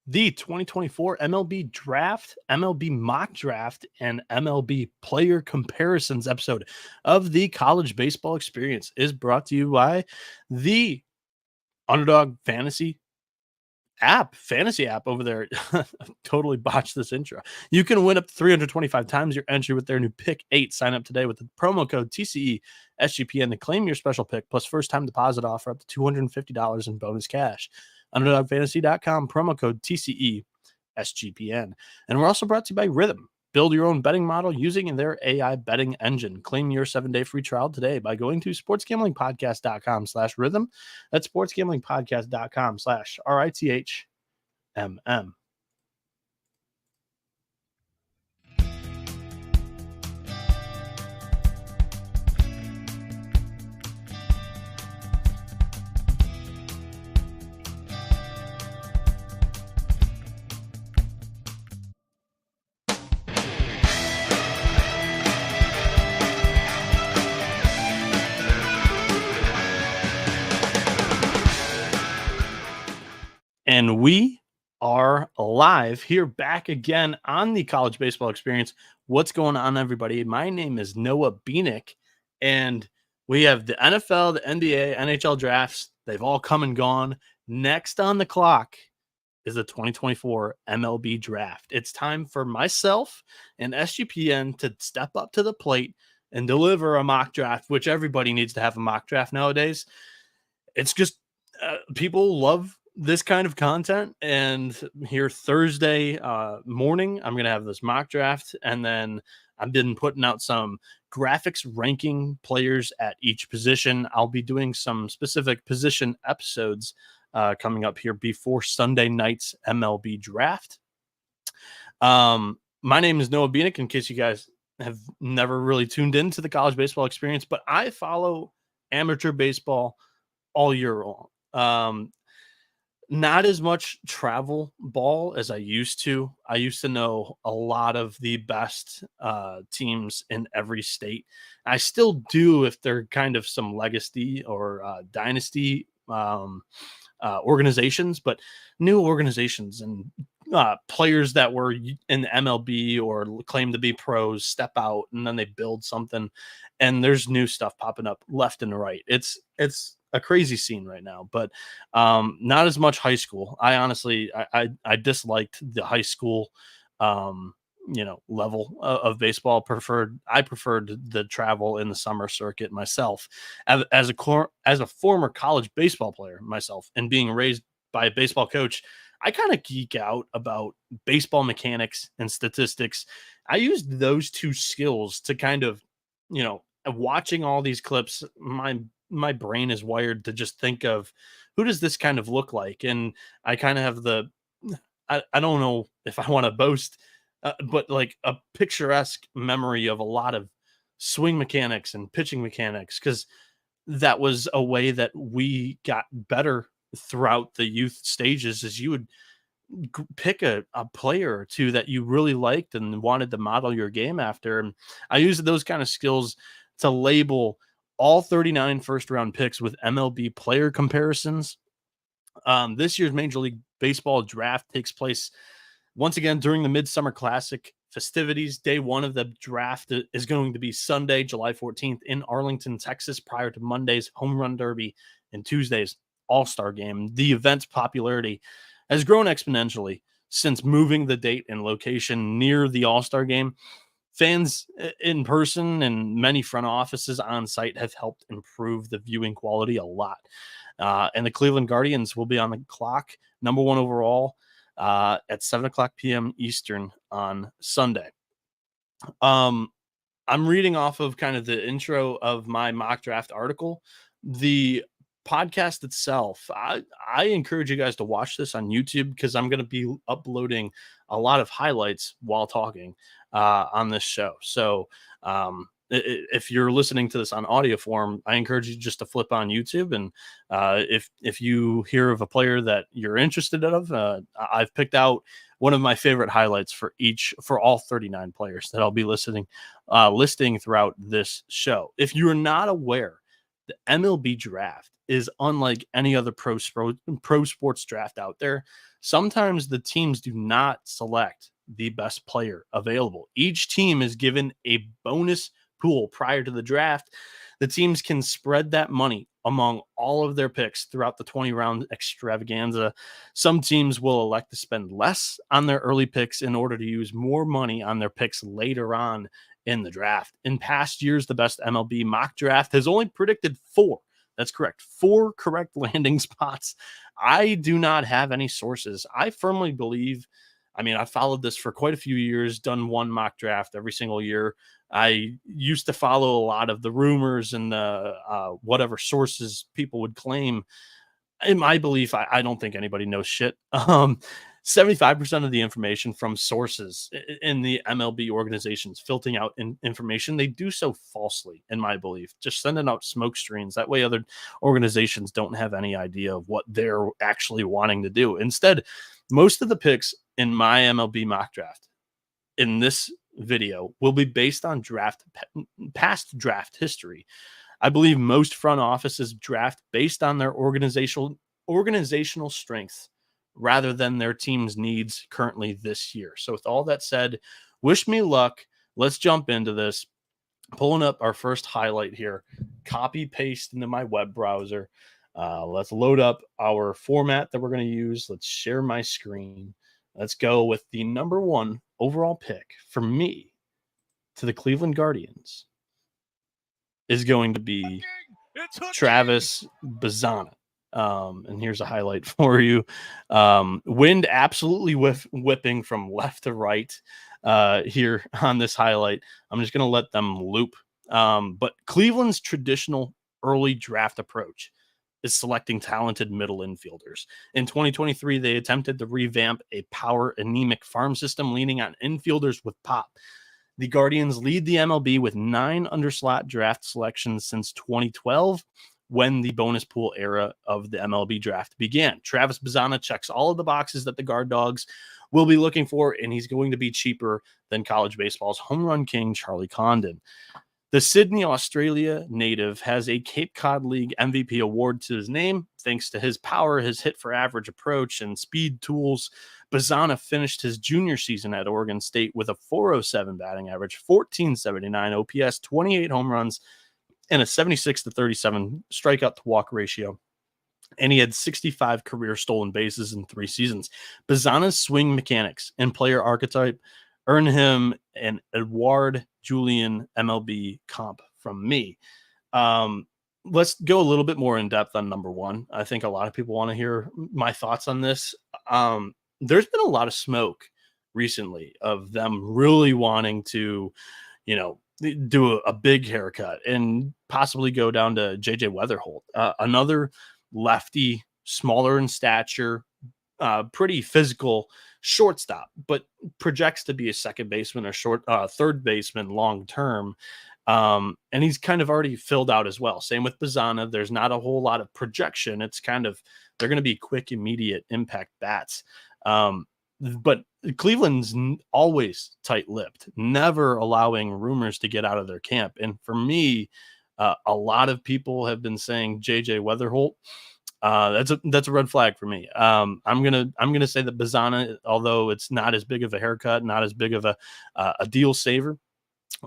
the 2024 MLB Draft, MLB Mock Draft, and MLB Player Comparisons episode of the College Baseball Experience is brought to you by the Underdog Fantasy app over there. Totally botched this intro. You can win up to 325 times your entry with their new Pick 8. Sign up today with the promo code TCE SGPN to claim your special pick plus first time deposit offer up to $250 in bonus cash. UnderdogFantasy.com, promo code TCE SGPN. And we're also brought to you by Rhythm. Build your own betting model using their AI betting engine. Claim your 7-day free trial today by going to sportsgamblingpodcast.com/rhythm. That's sportsgamblingpodcast.com/RITHMM. And we are live here back again on the College Baseball Experience. What's going on, everybody? My name is Noah Bieniek, and we have the NFL, the NBA, NHL drafts. They've all come and gone. Next on the clock is the 2024 MLB Draft. It's time for myself and SGPN to step up to the plate and deliver a mock draft, which everybody needs to have a mock draft nowadays. It's just people love this kind of content, and here Thursday morning I'm gonna have this mock draft, and then I've been putting out some graphics ranking players at each position. I'll be doing some specific position episodes coming up here before Sunday night's MLB Draft. My name is Noah Bieniek, in case you guys have never really tuned into the College Baseball Experience, but I follow amateur baseball all year long. Not as much travel ball as I used to. I used to know a lot of the best teams in every state. I still do if they're kind of some legacy or dynasty organizations, but new organizations and players that were in the MLB or claim to be pros step out and then they build something, and there's new stuff popping up left and right. It's a crazy scene right now, but not as much high school. I honestly, I disliked the high school, level of baseball. I preferred the travel in the summer circuit myself as a former college baseball player myself, and being raised by a baseball coach. I kind of geek out about baseball mechanics and statistics. I used those two skills to kind of, watching all these clips, my brain is wired to just think of who does this kind of look like. And I kind of have I don't know if I want to boast, but like a picturesque memory of a lot of swing mechanics and pitching mechanics, because that was a way that we got better throughout the youth stages, is you would pick a player or two that you really liked and wanted to model your game after. And I used those kind of skills to label all 39 first-round picks with MLB player comparisons. This year's Major League Baseball draft takes place once again during the Midsummer Classic festivities. Day one of the draft is going to be Sunday, July 14th in Arlington, Texas, prior to Monday's Home Run Derby and Tuesday's All-Star Game. The event's popularity has grown exponentially since moving the date and location near the All-Star Game. Fans in person and many front offices on site have helped improve the viewing quality a lot. And the Cleveland Guardians will be on the clock, number one overall, at 7:00 p.m. Eastern on Sunday. I'm reading off of kind of the intro of my mock draft article. The podcast itself, I encourage you guys to watch this on YouTube, because I'm going to be uploading a lot of highlights while talking on this show. So if you're listening to this on audio form, I encourage you just to flip on YouTube, and if you hear of a player that you're interested in, I've picked out one of my favorite highlights for all 39 players that I'll be listing throughout this show. If you're not aware, the MLB Draft is unlike any other pro sports draft out there. Sometimes the teams do not select the best player available. Each team is given a bonus pool prior to the draft. The teams can spread that money among all of their picks throughout the 20-round extravaganza. Some teams will elect to spend less on their early picks in order to use more money on their picks later on in the draft. In past years, the best MLB mock draft has only predicted 4. That's correct. 4 correct landing spots. I do not have any sources. I firmly believe, I mean, I followed this for quite a few years, done one mock draft every single year. I used to follow a lot of the rumors and the whatever sources people would claim. In my belief, I don't think anybody knows shit. 75% of the information from sources in the MLB organizations filtering out information, they do so falsely, in my belief, just sending out smoke screens. That way other organizations don't have any idea of what they're actually wanting to do. Instead, most of the picks in my MLB mock draft in this video will be based on past draft history. I believe most front offices draft based on their organizational strength rather than their team's needs currently this year. So with all that said, wish me luck. Let's jump into this. Pulling up our first highlight here, copy paste into my web browser. Let's load up our format that we're going to use. Let's share my screen. Let's go with the number 1 overall pick for me to the Cleveland Guardians is going to be Travis Bazzana. And here's a highlight for you. Wind absolutely whipping from left to right here on this highlight. I'm just going to let them loop. But Cleveland's traditional early draft approach is selecting talented middle infielders. In 2023, they attempted to revamp a power anemic farm system leaning on infielders with pop. The Guardians lead the MLB with 9 underslot draft selections since 2012, when the bonus pool era of the MLB draft began. Travis Bazzana checks all of the boxes that the Guard Dogs will be looking for, and he's going to be cheaper than college baseball's home run king, Charlie Condon. The Sydney, Australia native has a Cape Cod League MVP award to his name. Thanks to his power, his hit for average approach, and speed tools, Bazzana finished his junior season at Oregon State with a .407 batting average, 1479 OPS, 28 home runs, and a 76-37 strikeout to walk ratio. And he had 65 career stolen bases in 3 seasons. Bazzana's swing mechanics and player archetype earned him an Edouard Julien MLB comp from me. Let's go a little bit more in depth on number 1. I think a lot of people want to hear my thoughts on this. There's been a lot of smoke recently of them really wanting to, do a big haircut and possibly go down to JJ Weatherholt, another lefty, smaller in stature, pretty physical shortstop, but projects to be a second baseman or third baseman long term. And he's kind of already filled out as well. Same with Bazzana. There's not a whole lot of projection. It's kind of, they're going to be quick, immediate impact bats. But Cleveland's always tight-lipped, never allowing rumors to get out of their camp. And for me, a lot of people have been saying JJ Weatherholt. That's a red flag for me. I'm gonna say that Bazzana, although it's not as big of a haircut, not as big of a deal saver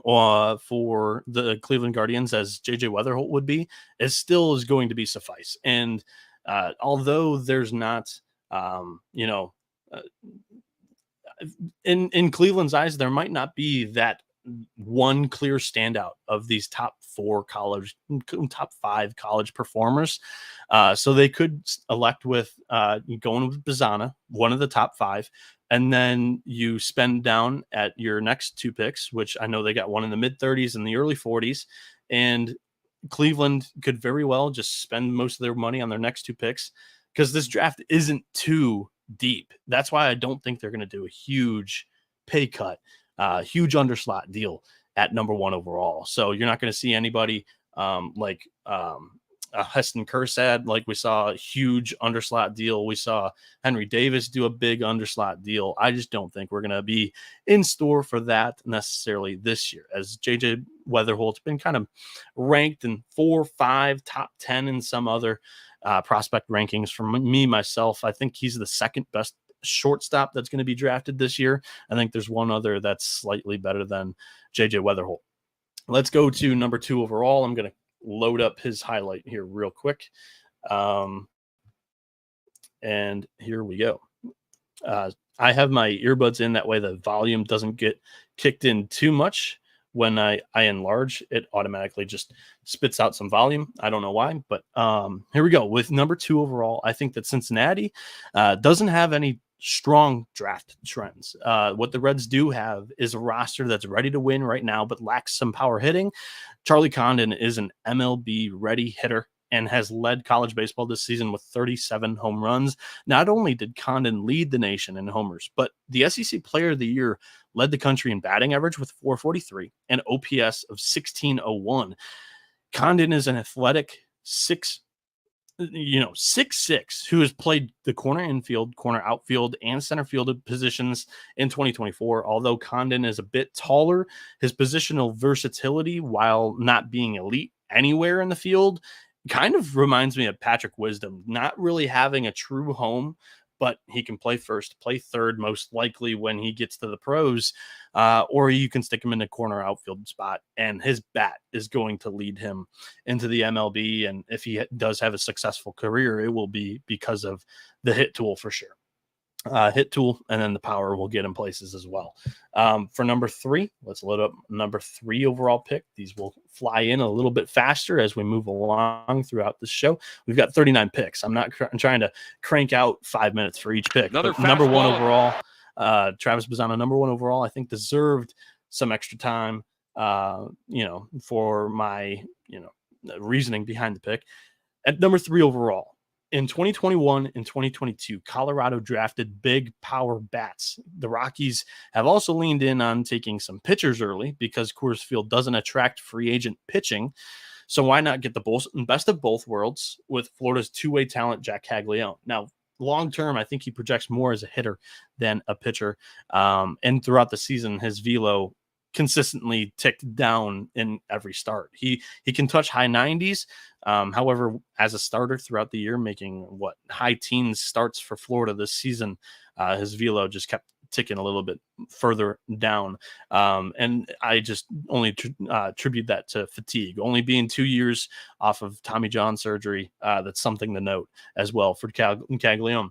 for the Cleveland Guardians as JJ Weatherholt would be, is going to be suffice. And although there's not, in Cleveland's eyes, there might not be that one clear standout of these top 5 college performers. So they could elect with going with Bazzana, one of the top 5, and then you spend down at your next 2 picks, which I know they got one in the mid-30s and the early 40s, and Cleveland could very well just spend most of their money on their next 2 picks because this draft isn't too deep. That's why I don't think they're going to do a huge pay cut, huge underslot deal at number 1 overall. So you're not going to see anybody like Heston Kjerstad, like we saw a huge underslot deal. We saw Henry Davis do a big underslot deal. I just don't think we're going to be in store for that necessarily this year, as JJ Weatherholt's been kind of ranked in 4, 5, top 10 in some other prospect rankings. For me, myself, I think he's the second best shortstop that's going to be drafted this year. I think there's one other that's slightly better than JJ Weatherholt. Let's go to number 2 overall. I'm going to load up his highlight here real quick. And here we go. I have my earbuds in, that way the volume doesn't get kicked in too much. When I enlarge, it automatically just spits out some volume. I don't know why, but here we go. With number 2 overall, I think that Cincinnati doesn't have any strong draft trends. What the Reds do have is a roster that's ready to win right now, but lacks some power hitting. Charlie Condon is an MLB ready hitter and has led college baseball this season with 37 home runs. Not only did Condon lead the nation in homers, but the SEC Player of the Year led the country in batting average with 443 and OPS of 1601. Condon is an athletic 6'6", who has played the corner infield, corner outfield, and center field positions in 2024. Although Condon is a bit taller, his positional versatility, while not being elite anywhere in the field, kind of reminds me of Patrick Wisdom, not really having a true home, but he can play first, play third, most likely when he gets to the pros, or you can stick him in a corner outfield spot, and his bat is going to lead him into the MLB. And if he does have a successful career, it will be because of the hit tool for sure. Hit tool, and then the power will get in places as well. For number 3, let's load up number 3 overall pick. These will fly in a little bit faster as we move along throughout the show. We've got 39 picks. I'm not trying to crank out 5 minutes for each pick. Number 1 overall, Travis Bazzana, number 1 overall, I think deserved some extra time, for my, reasoning behind the pick. At number 3 overall, in 2021 and 2022, Colorado drafted big power bats. The Rockies have also leaned in on taking some pitchers early because Coors Field doesn't attract free agent pitching. So why not get the best of both worlds with Florida's two-way talent, Jac Caglianone? Now, long term, I think he projects more as a hitter than a pitcher. And throughout the season, his velo consistently ticked down in every start. He can touch high 90s. However, as a starter throughout the year, making high teens starts for Florida this season, his velo just kept ticking a little bit further down. And I just only attribute that to fatigue. Only being 2 years off of Tommy John surgery, that's something to note as well for Caglianone.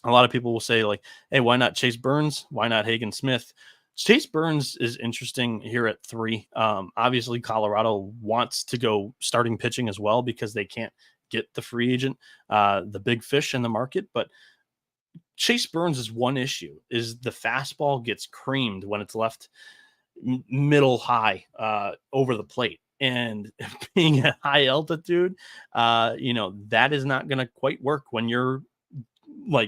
A lot of people will say, hey, why not Chase Burns? Why not Hagen Smith? Chase Burns is interesting here at 3. Obviously, Colorado wants to go starting pitching as well because they can't get the free agent, the big fish in the market. But Chase Burns is one issue, is the fastball gets creamed when it's left middle high over the plate. And being at high altitude, that is not going to quite work when you're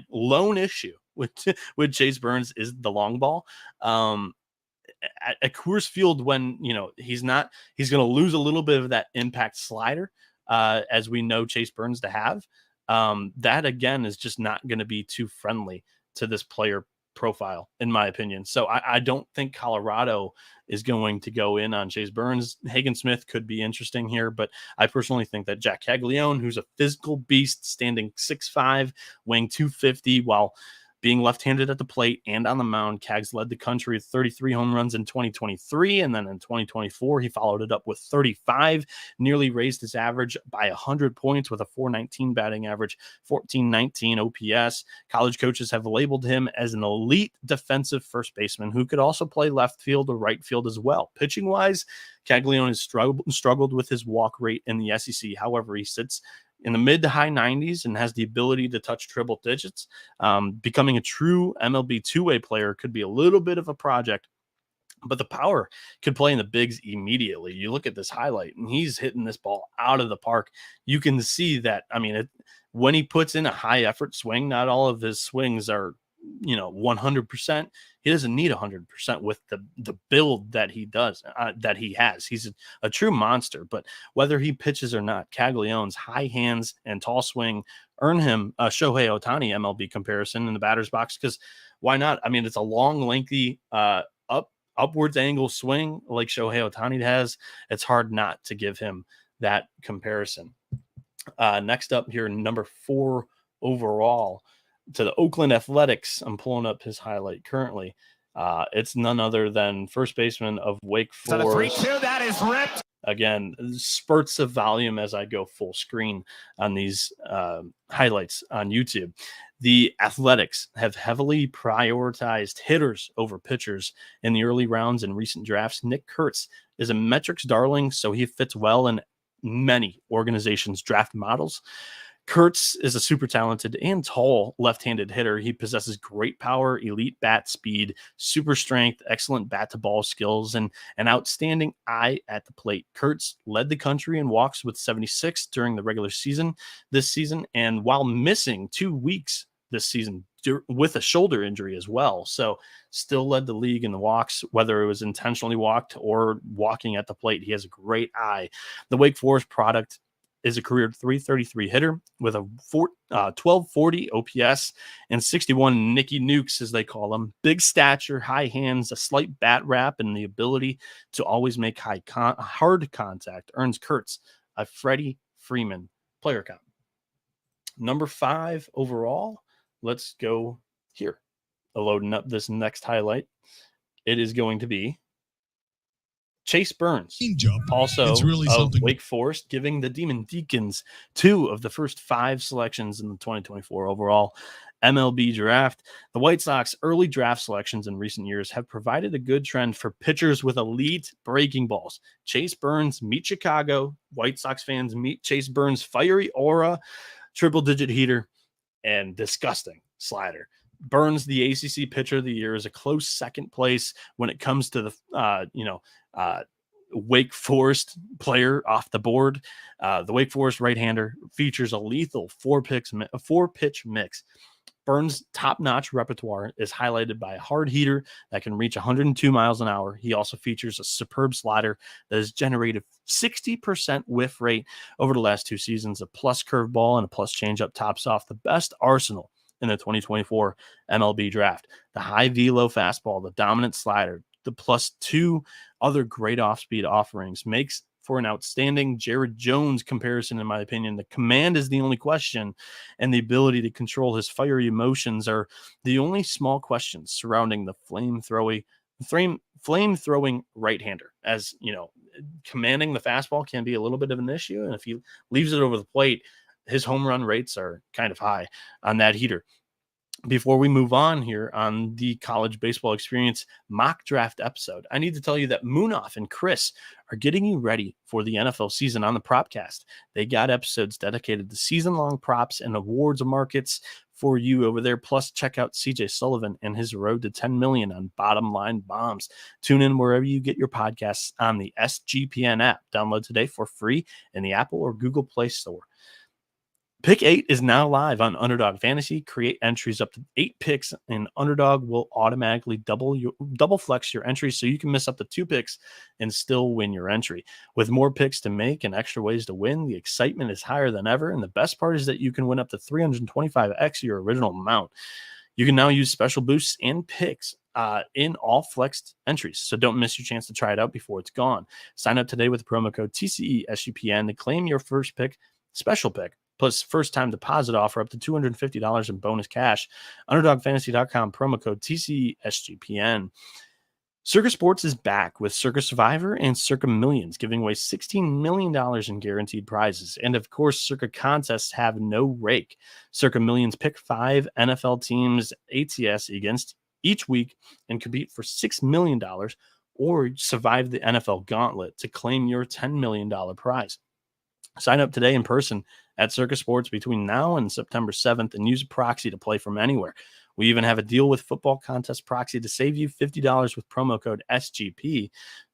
lone issue with Chase Burns is the long ball. At Coors Field, when he's going to lose a little bit of that impact slider, as we know Chase Burns to have. That again is just not going to be too friendly to this player profile, in my opinion. So I don't think Colorado is going to go in on Chase Burns. Hagen Smith could be interesting here, but I personally think that Jac Caglianone, who's a physical beast, standing 6'5", weighing 250, while being left-handed at the plate and on the mound, Cags led the country with 33 home runs in 2023, and then in 2024, he followed it up with 35, nearly raised his average by 100 points with a 419 batting average, 1419 OPS. College coaches have labeled him as an elite defensive first baseman who could also play left field or right field as well. Pitching-wise, Caglianone has struggled with his walk rate in the SEC. However, he sits in the mid to high 90s and has the ability to touch triple digits. Becoming a true MLB two-way player could be a little bit of a project, but the power could play in the bigs immediately. You look at this highlight, and he's hitting this ball out of the park. You can see that, when he puts in a high-effort swing, not all of his swings are 100%. He doesn't need 100% with the build that he does, that he has. He's a true monster, but whether he pitches or not, Caglianone's high hands and tall swing earn him a Shohei Ohtani MLB comparison in the batter's box, because why not? It's a long, lengthy upwards angle swing like Shohei Ohtani has, it's hard not to give him that comparison. Next up here, number 4 overall to the Oakland Athletics. I'm pulling up his highlight currently. It's none other than first baseman of Wake Forest. 3-2, that is ripped. Again, spurts of volume as I go full screen on these highlights on YouTube. The Athletics have heavily prioritized hitters over pitchers in the early rounds in recent drafts. Nick Kurtz is a metrics darling, so he fits well in many organizations' draft models. Kurtz is a super talented and tall left-handed hitter. He possesses great power, elite bat speed, super strength, excellent bat-to-ball skills, and an outstanding eye at the plate. Kurtz led the country in walks with 76 during the regular season this season, and while missing 2 weeks this season with a shoulder injury as well. So still led the league in the walks, whether it was intentionally walked or walking at the plate. He has a great eye. The Wake Forest product is a career 333 hitter with a 1240 OPS and 61 Nicky Nukes, as they call them. Big stature, high hands, a slight bat wrap, and the ability to always make hard contact earns Kurtz a Freddie Freeman player comp. Number 5 overall. Let's go here. Loading up this next highlight. It is going to be Chase Burns, also of Wake Forest, giving the Demon Deacons 2 of the first 5 selections in the 2024 overall MLB Draft. The White Sox early draft selections in recent years have provided a good trend for pitchers with elite breaking balls. Chase Burns, meet Chicago. White Sox fans, meet Chase Burns' fiery aura, triple-digit heater, and disgusting slider. Burns, the ACC Pitcher of the Year, is a close second place when it comes to the Wake Forest player off the board. The Wake Forest right-hander features a lethal 4-pitch mix. Burns' top-notch repertoire is highlighted by a hard heater that can reach 102 miles an hour. He also features a superb slider that has generated 60% whiff rate over the last 2 seasons. A plus curveball and a plus changeup tops off the best arsenal in the 2024 MLB Draft. The high velo fastball, the dominant slider, the plus 2 other great off-speed offerings makes for an outstanding Jared Jones comparison, in my opinion. The command is the only question, and the ability to control his fiery emotions are the only small questions surrounding the flame-throwing right-hander. As you know, commanding the fastball can be a little bit of an issue, and if he leaves it over the plate, his home run rates are kind of high on that heater. Before we move on here on the College Baseball Experience mock draft episode, I need to tell you that Moonoff and Chris are getting you ready for the NFL season on the Propcast. They got episodes dedicated to season-long props and awards markets for you over there. Plus, check out CJ Sullivan and his road to 10 million on Bottom Line Bombs. Tune in wherever you get your podcasts on the SGPN app. Download today for free in the Apple or Google Play Store. Pick 8 is now live on Underdog Fantasy. Create entries up to 8 picks, and Underdog will automatically double flex your entries so you can miss up to 2 picks and still win your entry. With more picks to make and extra ways to win, the excitement is higher than ever, and the best part is that you can win up to 325x your original amount. You can now use special boosts and picks in all flexed entries, so don't miss your chance to try it out before it's gone. Sign up today with the promo code TCESGPN to claim your first pick, special pick, plus first-time deposit offer up to $250 in bonus cash. UnderdogFantasy.com, promo code TCESGPN. Circa Sports is back with Circa Survivor and Circa Millions, giving away $16 million in guaranteed prizes. And of course, Circa contests have no rake. Circa Millions pick 5 NFL teams ATS against each week and compete for $6 million or survive the NFL gauntlet to claim your $10 million prize. Sign up today in person at Circa Sports between now and September 7th and use a proxy to play from anywhere. We even have a deal with Football Contest Proxy to save you $50 with promo code SGP.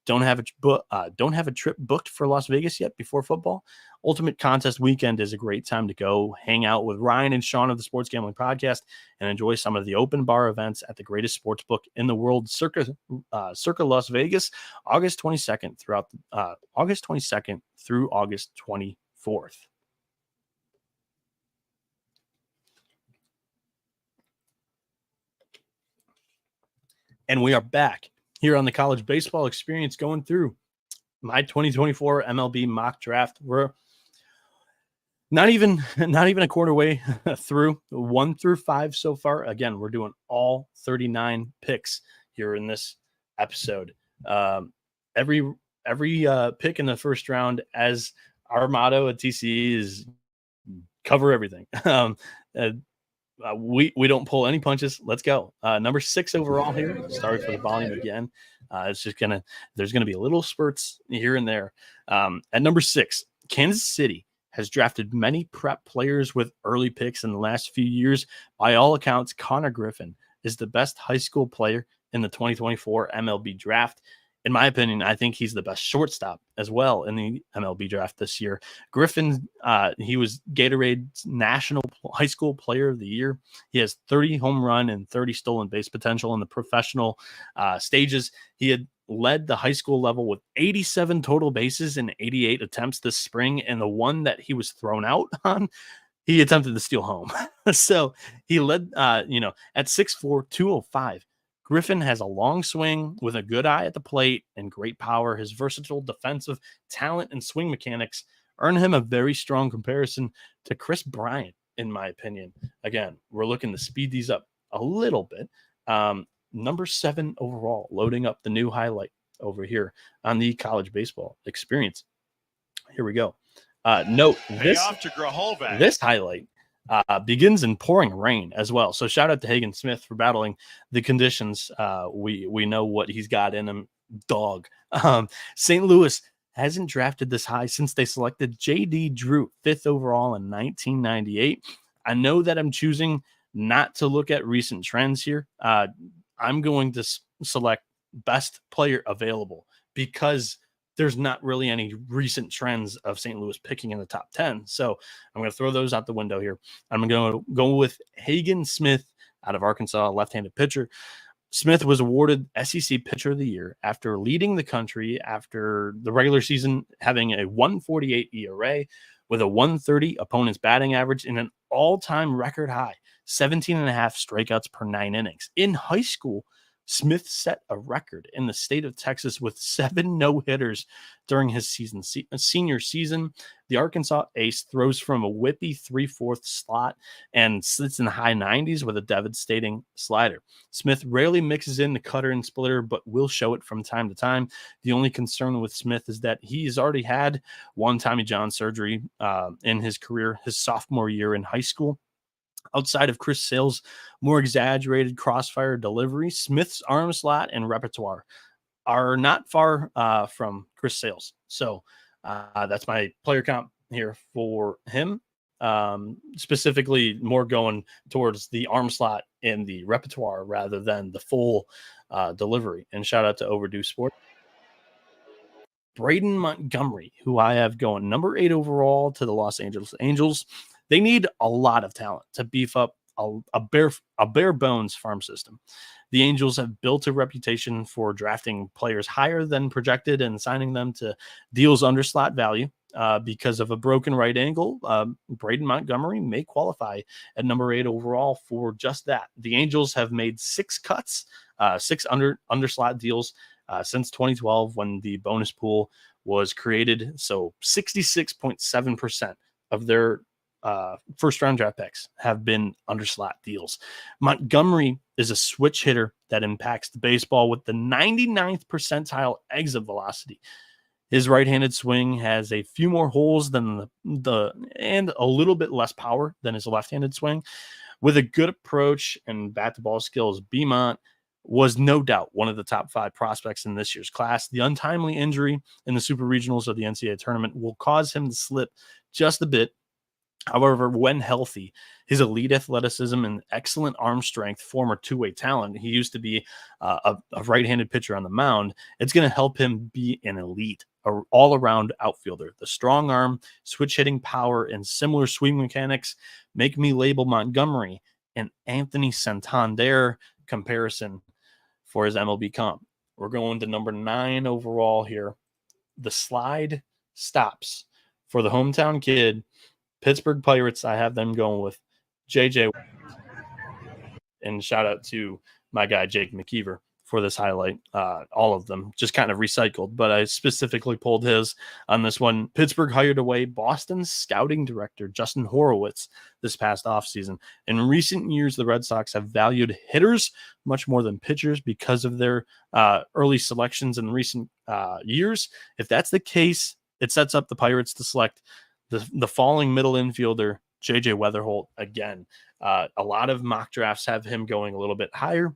Don't have a trip booked for Las Vegas yet before football? Ultimate Contest Weekend is a great time to go hang out with Ryan and Sean of the Sports Gambling Podcast and enjoy some of the open bar events at the greatest sports book in the world, Circa Las Vegas, August 22nd through August 24th. And we are back here on the college baseball experience, going through my 2024 MLB mock draft. We're not even a quarter way through, 1 through 5 so far. Again, we're doing all 39 picks here in this episode. Every pick in the first round, as our motto at TCE is, cover everything. We don't pull any punches. Let's go. Number 6 overall here. Sorry for the volume again. There's gonna be a little spurts here and there. At number 6, Kansas City has drafted many prep players with early picks in the last few years. By all accounts, Conor Griffin is the best high school player in the 2024 MLB draft. In my opinion, I think he's the best shortstop as well in the MLB draft this year. Griffin, he was Gatorade's National High School Player of the Year. He has 30 home run and 30 stolen base potential in the professional stages. He had led the high school level with 87 total bases in 88 attempts this spring, and the one that he was thrown out on, he attempted to steal home. So he led, at 6'4", 205. Griffin has a long swing with a good eye at the plate and great power. His versatile defensive talent and swing mechanics earn him a very strong comparison to Kris Bryant, in my opinion. Again, we're looking to speed these up a little bit. Number 7 overall, loading up the new highlight over here on the college baseball experience. Here we go. Note this highlight begins in pouring rain as well. So shout out to Hagen Smith for battling the conditions. We know what he's got in him. Dog. St. Louis hasn't drafted this high since they selected J.D. Drew 5th overall in 1998. I know that I'm choosing not to look at recent trends here. I'm going to select best player available because there's not really any recent trends of St. Louis picking in the top 10. So I'm going to throw those out the window here. I'm going to go with Hagen Smith out of Arkansas, left-handed pitcher. Smith was awarded SEC Pitcher of the Year after leading the country after the regular season, having a 1.48 ERA with a 130 opponent's batting average and an all-time record high 17.5 strikeouts per 9 innings. In high school, Smith set a record in the state of Texas with 7 no-hitters during his senior season. The Arkansas ace throws from a whippy 3/4 slot and sits in the high 90s with a devastating slider. Smith rarely mixes in the cutter and splitter, but will show it from time to time. The only concern with Smith is that he's already had one Tommy John surgery in his career, his sophomore year in high school. Outside of Chris Sale's more exaggerated crossfire delivery, Smith's arm slot and repertoire are not far from Chris Sale's. So that's my player comp here for him. Specifically more going towards the arm slot and the repertoire rather than the full delivery. And shout out to Overdue Sport. Braden Montgomery, who I have going number 8 overall to the Los Angeles Angels. They need a lot of talent to beef up a bare bones farm system. The Angels have built a reputation for drafting players higher than projected and signing them to deals under slot value. Because of a broken right angle, Braden Montgomery may qualify at number 8 overall for just that. The Angels have made 6 cuts, 6 under slot deals since 2012 when the bonus pool was created. So 66.7% of their first round draft picks have been under slot deals. Montgomery is a switch hitter that impacts the baseball with the 99th percentile exit velocity. His right-handed swing has a few more holes than and a little bit less power than his left-handed swing. With a good approach and bat-to-ball skills, Beaumont was no doubt one of the top 5 prospects in this year's class. The untimely injury in the Super Regionals of the NCAA tournament will cause him to slip just a bit. However, when healthy, his elite athleticism and excellent arm strength, former two-way talent, he used to be a right-handed pitcher on the mound, it's going to help him be an elite, all-around outfielder. The strong arm, switch-hitting power, and similar swing mechanics make me label Montgomery an Anthony Santander comparison for his MLB comp. We're going to number 9 overall here. The slide stops for the hometown kid. Pittsburgh Pirates, I have them going with JJ. And shout out to my guy, Jake McKeever, for this highlight. All of them just kind of recycled, but I specifically pulled his on this one. Pittsburgh hired away Boston's scouting director, Justin Horowitz, this past offseason. In recent years, the Red Sox have valued hitters much more than pitchers because of their early selections in recent years. If that's the case, it sets up the Pirates to select the falling middle infielder, JJ Weatherholt, again. A lot of mock drafts have him going a little bit higher.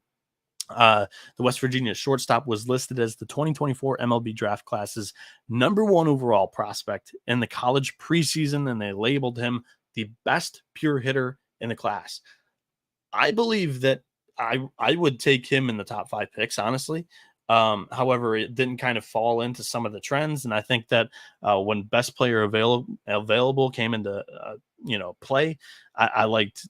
The West Virginia shortstop was listed as the 2024 MLB Draft class's #1 overall prospect in the college preseason, and they labeled him the best pure hitter in the class. I believe that I would take him in the top 5 picks, honestly. However, it didn't kind of fall into some of the trends, and I think that when best player available came into play, I liked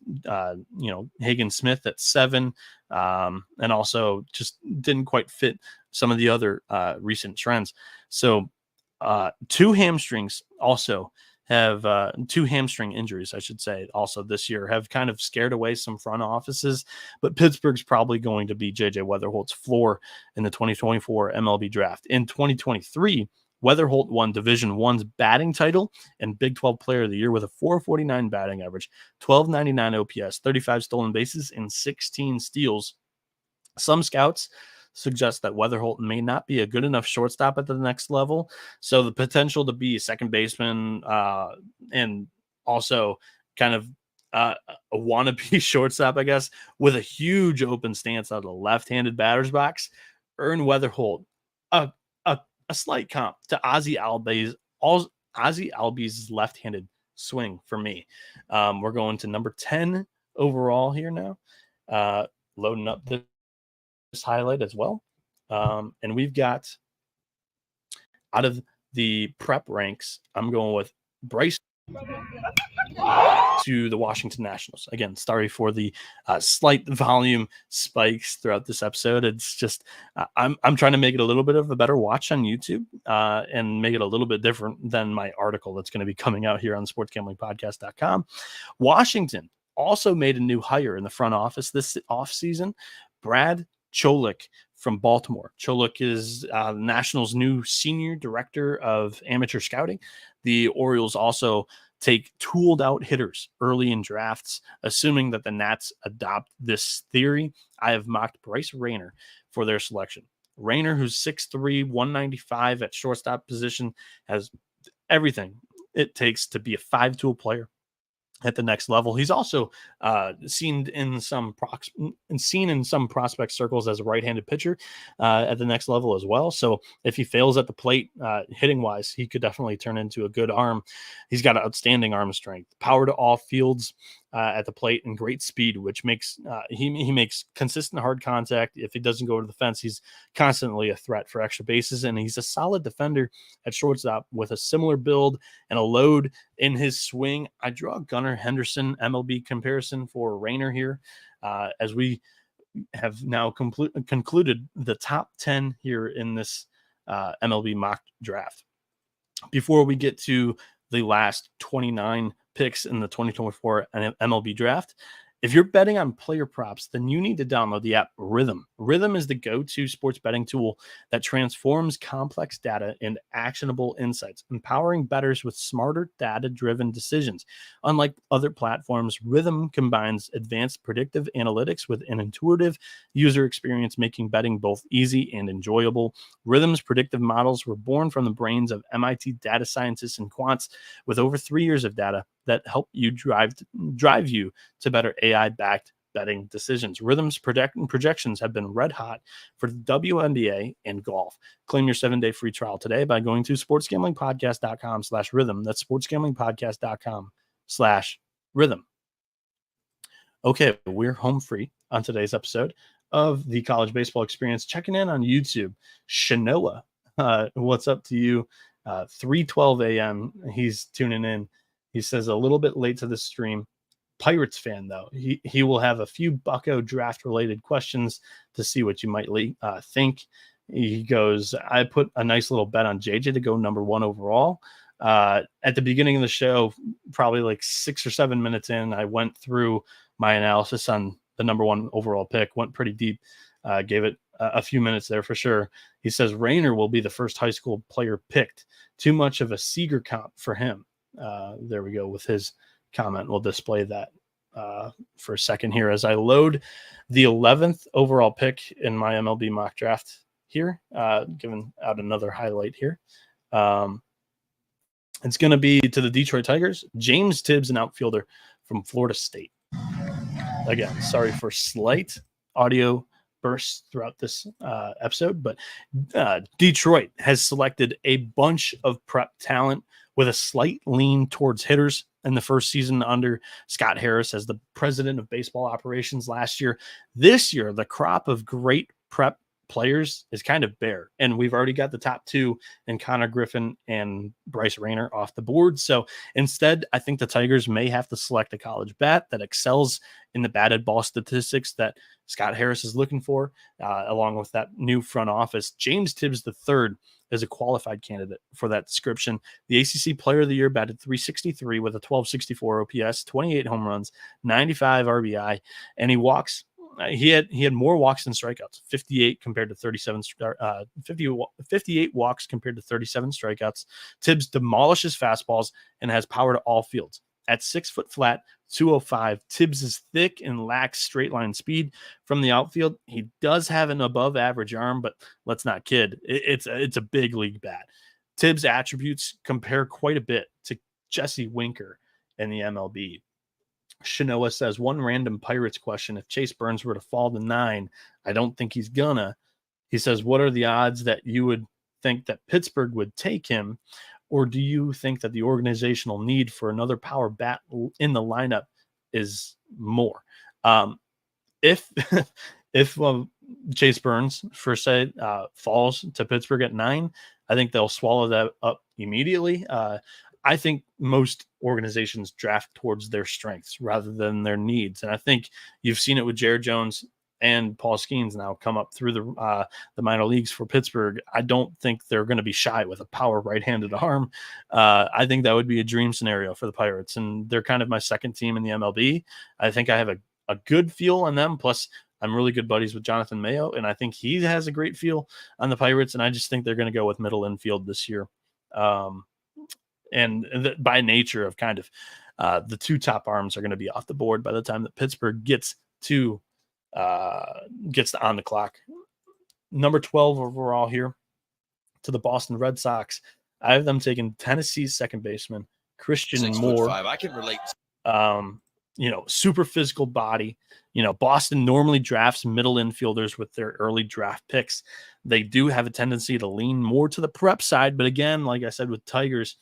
Hagen Smith at 7, and also just didn't quite fit some of the other recent trends. So 2 hamstrings also have 2 hamstring injuries, I should say, also this year have kind of scared away some front offices, but Pittsburgh's probably going to be JJ Weatherholt's floor in the 2024 MLB Draft. In 2023, Weatherholt won Division I's batting title and Big 12 Player of the Year with a .449 batting average, 1299 OPS, 35 stolen bases, and 16 steals. Some scouts suggest that Weatherholt may not be a good enough shortstop at the next level. So the potential to be a second baseman and also kind of a wannabe shortstop, I guess, with a huge open stance out of the left-handed batter's box, earn Weatherholt a slight comp to Ozzie Albies' left-handed swing for me. We're going to number 10 overall here now, loading up this highlight as well. And we've got, out of the prep ranks, I'm going with Bryce to the Washington Nationals. Again, sorry for the slight volume spikes throughout this episode. It's just I'm trying to make it a little bit of a better watch on YouTube and make it a little bit different than my article that's going to be coming out here on sportsgamblingpodcast.com. Washington also made a new hire in the front office this offseason. Brad Cholik from Baltimore. Cholik is the Nationals' new senior director of amateur scouting. The Orioles also take tooled out hitters early in drafts, assuming that the Nats adopt this theory. I have mocked Bryce Rayner for their selection. Rayner, who's 6'3", 195 at shortstop position, has everything it takes to be a 5-tool player at the next level. He's also seen in some prospect circles as a right-handed pitcher at the next level as well. So if he fails at the plate hitting wise, he could definitely turn into a good arm. He's got outstanding arm strength, power to all fields at the plate, and great speed, which makes he makes consistent hard contact. If he doesn't go to the fence, he's constantly a threat for extra bases, and he's a solid defender at shortstop with a similar build and a load in his swing. I draw a Gunnar Henderson MLB comparison for Rayner here, as we have now concluded the top 10 here in this MLB mock draft. Before we get to the last 29 picks in the 2024 MLB Draft, if you're betting on player props, then you need to download the app Rhythm. Rhythm is the go-to sports betting tool that transforms complex data into actionable insights, empowering bettors with smarter data-driven decisions. Unlike other platforms, Rhythm combines advanced predictive analytics with an intuitive user experience, making betting both easy and enjoyable. Rhythm's predictive models were born from the brains of MIT data scientists and quants with over 3 years of data that help you drive you to better AI-backed betting decisions. Rhythm's projections have been red hot for the WNBA and golf. Claim your 7-day free trial today by going to sportsgamblingpodcast.com/rhythm. That's sportsgamblingpodcast.com/rhythm. Okay, we're home free on today's episode of the College Baseball Experience. Checking in on YouTube, Shanoa, what's up to you? 3:12 a.m. He's tuning in. He says a little bit late to the stream. Pirates fan, though. He will have a few Bucko draft-related questions to see what you might think. He goes, I put a nice little bet on JJ to go #1 overall. At the beginning of the show, probably like 6 or 7 minutes in, I went through my analysis on the number 1 overall pick, went pretty deep, gave it a few minutes there for sure. He says Rayner will be the first high school player picked. Too much of a Seager comp for him. There we go with his comment. We'll display that for a second here as I load the 11th overall pick in my MLB mock draft here, giving out another highlight here. It's going to be to the Detroit Tigers, James Tibbs, an outfielder from Florida State. Again, sorry for slight audio bursts throughout this episode, but Detroit has selected a bunch of prep talent with a slight lean towards hitters in the first season under Scott Harris as the president of baseball operations last year. This year, the crop of great prep players is kind of bare, and we've already got the top 2 in Conor Griffin and Bryce Rayner off the board. So instead, I think the Tigers may have to select a college bat that excels in the batted ball statistics that Scott Harris is looking for, along with that new front office. James Tibbs III is a qualified candidate for that description. The ACC Player of the Year, batted .363 with a 1264 OPS, 28 home runs, 95 RBI, and he walks. He had more walks than strikeouts, 58 compared to 37, 58 walks compared to 37 strikeouts. Tibbs demolishes fastballs and has power to all fields. At 6 foot flat, 205, Tibbs is thick and lacks straight line speed from the outfield. He does have an above average arm, but let's not kid. It's a big league bat. Tibbs' attributes compare quite a bit to Jesse Winker in the MLB. Shinoa says, one random Pirates question. If Chase Burns were to fall to 9, I don't think he's gonna. He says, what are the odds that you would think that Pittsburgh would take him? Or do you think that the organizational need for another power bat in the lineup is more? If Chase Burns, for say, falls to Pittsburgh at 9, I think they'll swallow that up immediately. I think most organizations draft towards their strengths rather than their needs. And I think you've seen it with Jared Jones and Paul Skeens now come up through the minor leagues for Pittsburgh. I don't think they're going to be shy with a power right-handed arm. I think that would be a dream scenario for the Pirates, and they're kind of my second team in the MLB. I think I have a good feel on them. Plus, I'm really good buddies with Jonathan Mayo, and I think he has a great feel on the Pirates, and I just think they're going to go with middle infield this year. And by nature of kind of the 2 top arms are going to be off the board by the time that Pittsburgh gets on the clock. Number 12 overall here to the Boston Red Sox. I have them taking Tennessee's second baseman, Christian Moore. 6'5". I can relate. Super physical body. Boston normally drafts middle infielders with their early draft picks. They do have a tendency to lean more to the prep side, but again, like I said with Tigers,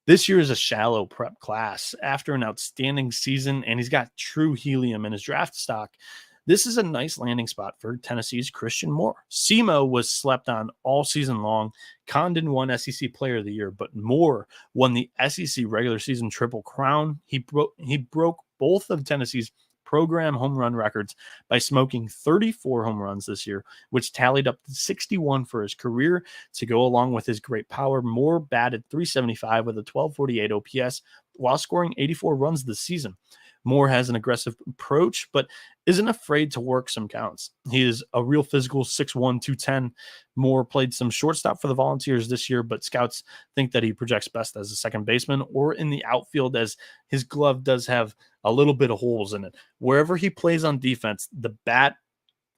this year is a shallow prep class after an outstanding season, and he's got true helium in his draft stock. This is a nice landing spot for Tennessee's Christian Moore. Semo was slept on all season long. Condon won SEC Player of the Year, but Moore won the SEC regular season Triple Crown. He broke both of Tennessee's program home run records by smoking 34 home runs this year, which tallied up to 61 for his career. To go along with his great power, Moore batted .375 with a 1248 OPS while scoring 84 runs this season. Moore has an aggressive approach, but isn't afraid to work some counts. He is a real physical 6'1", 210. Moore played some shortstop for the Volunteers this year, but scouts think that he projects best as a second baseman or in the outfield, as his glove does have a little bit of holes in it. Wherever he plays on defense, the bat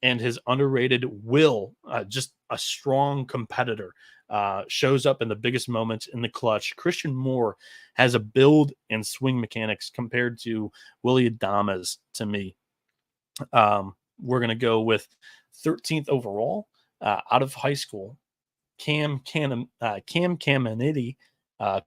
and his underrated will, just a strong competitor, shows up in the biggest moments in the clutch. Christian Moore has a build and swing mechanics compared to Willy Adames to me. We're going to go with 13th overall out of high school, Cam Caminiti,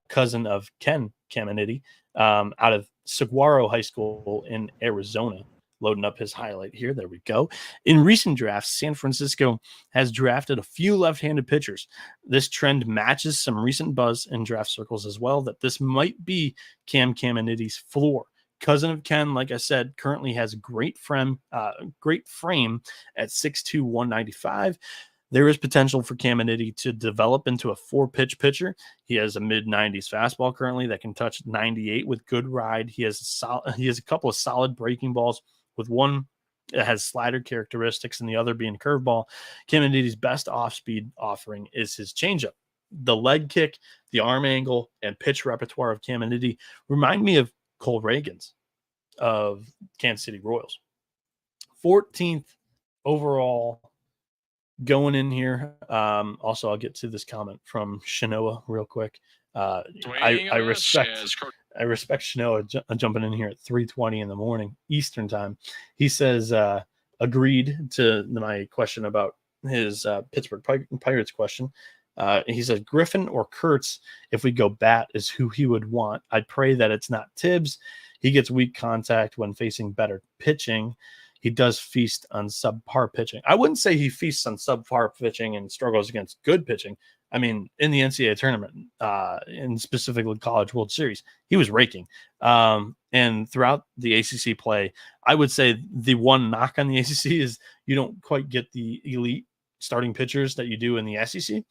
cousin of Ken Caminiti, out of Saguaro High School in Arizona. Loading up his highlight here. There we go. In recent drafts, San Francisco has drafted a few left-handed pitchers. This trend matches some recent buzz in draft circles as well, that this might be Cam Caminiti's floor. Cousin of Ken, like I said, currently has a great frame at 6'2", 195. There is potential for Caminiti to develop into a 4-pitch pitcher. He has a mid-90s fastball currently that can touch 98 with good ride. He has a couple of solid breaking balls with one that has slider characteristics and the other being curveball. Caminiti's best off-speed offering is his changeup. The leg kick, the arm angle, and pitch repertoire of Caminiti remind me of Cole Reagans of Kansas City Royals. 14th overall going in here. Also, I'll get to this comment from Shanoa real quick. I respect Shanoa jumping in here at 3:20 in the morning Eastern time. He says agreed to my question about his Pittsburgh Pirates question. He says Griffin or Kurtz, if we go bat, is who he would want. I pray that it's not Tibbs. He gets weak contact when facing better pitching. He does feast on subpar pitching. I wouldn't say he feasts on subpar pitching and struggles against good pitching. I mean, in the NCAA tournament, and specifically College World Series, he was raking. And throughout the ACC play, I would say the one knock on the ACC is you don't quite get the elite starting pitchers that you do in the SEC.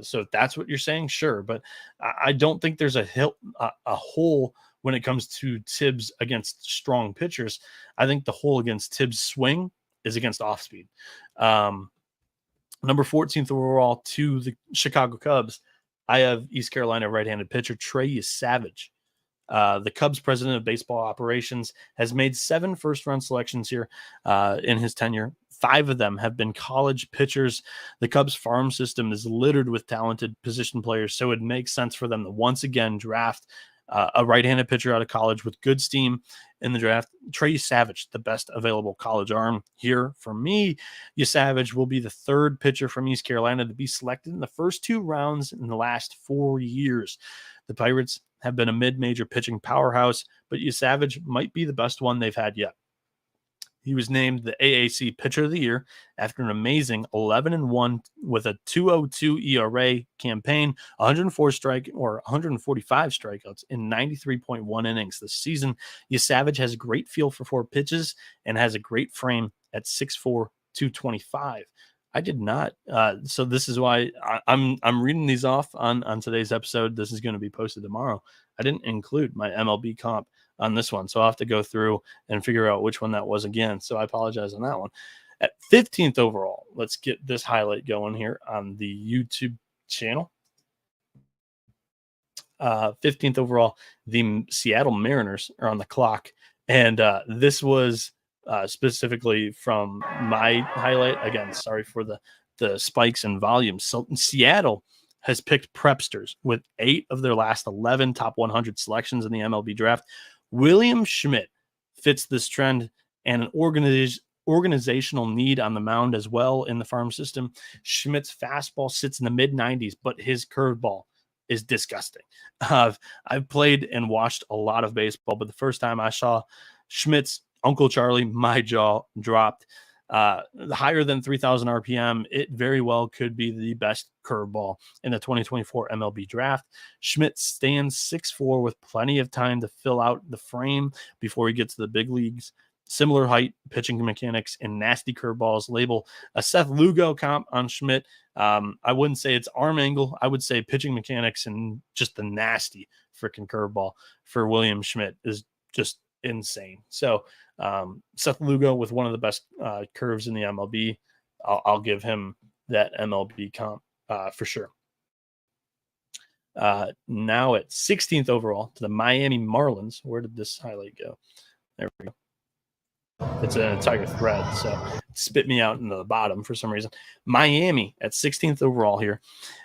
So if that's what you're saying, sure. But I don't think there's a hole when it comes to Tibbs against strong pitchers. I think the hole against Tibbs' swing is against off speed. Number 14th overall to the Chicago Cubs, I have East Carolina right-handed pitcher Trey Yesavage. The Cubs president of baseball operations has made 7 first-round selections here in his tenure. 5 of them have been college pitchers. The Cubs farm system is littered with talented position players, so it makes sense for them to once again draft a right-handed pitcher out of college with good steam in the draft. Trey Yesavage, the best available college arm here for me. Yesavage will be the 3rd pitcher from East Carolina to be selected in the first 2 rounds in the last 4 years. The Pirates have been a mid-major pitching powerhouse, but Yesavage might be the best one they've had yet. He was named the AAC Pitcher of the Year after an amazing 11-1 with a 2.02 ERA campaign, 145 strikeouts in 93.1 innings this season. Yesavage has a great feel for 4 pitches and has a great frame at 6'4", 225. I did not. So this is why I'm reading these off on today's episode. This is going to be posted tomorrow. I didn't include my MLB comp on this one, so I'll have to go through and figure out which one that was again. So I apologize on that one. At 15th overall, let's get this highlight going here on the YouTube channel. 15th overall, the Seattle Mariners are on the clock, and this was specifically from my highlight. Again, sorry for the spikes in volume. So Seattle has picked prepsters with 8 of their last 11 top 100 selections in the MLB draft. William Schmidt fits this trend and an organizational need on the mound as well in the farm system. Schmidt's fastball sits in the mid-90s, but his curveball is disgusting. I've played and watched a lot of baseball, but the first time I saw Schmidt's Uncle Charlie, my jaw dropped. Higher than 3,000 RPM, it very well could be the best curveball in the 2024 MLB draft. Schmidt stands 6'4" with plenty of time to fill out the frame before he gets to the big leagues. Similar height, pitching mechanics, and nasty curveballs label a Seth Lugo comp on Schmidt. I wouldn't say it's arm angle. I would say pitching mechanics and just the nasty freaking curveball for William Schmidt is just insane. So Seth Lugo with one of the best curves in the MLB. I'll give him that MLB comp for sure. Now at 16th overall to the Miami Marlins. Where did this highlight go? There we go. It's an entire thread, so it spit me out into the bottom for some reason. Miami at 16th overall here.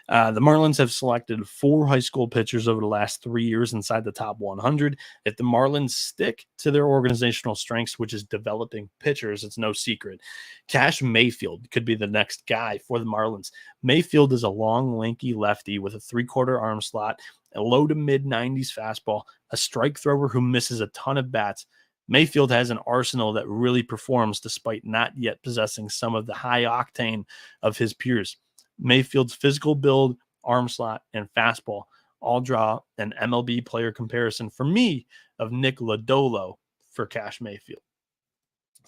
The Marlins have selected 4 high school pitchers over the last 3 years inside the top 100. If the Marlins stick to their organizational strengths, which is developing pitchers, it's no secret. Cash Mayfield could be the next guy for the Marlins. Mayfield is a long, lanky lefty with a 3/4 arm slot, a low to mid-90s fastball, a strike thrower who misses a ton of bats. Mayfield has an arsenal that really performs despite not yet possessing some of the high octane of his peers. Mayfield's physical build, arm slot, and fastball all draw an MLB player comparison for me of Nick Lodolo for Cash Mayfield.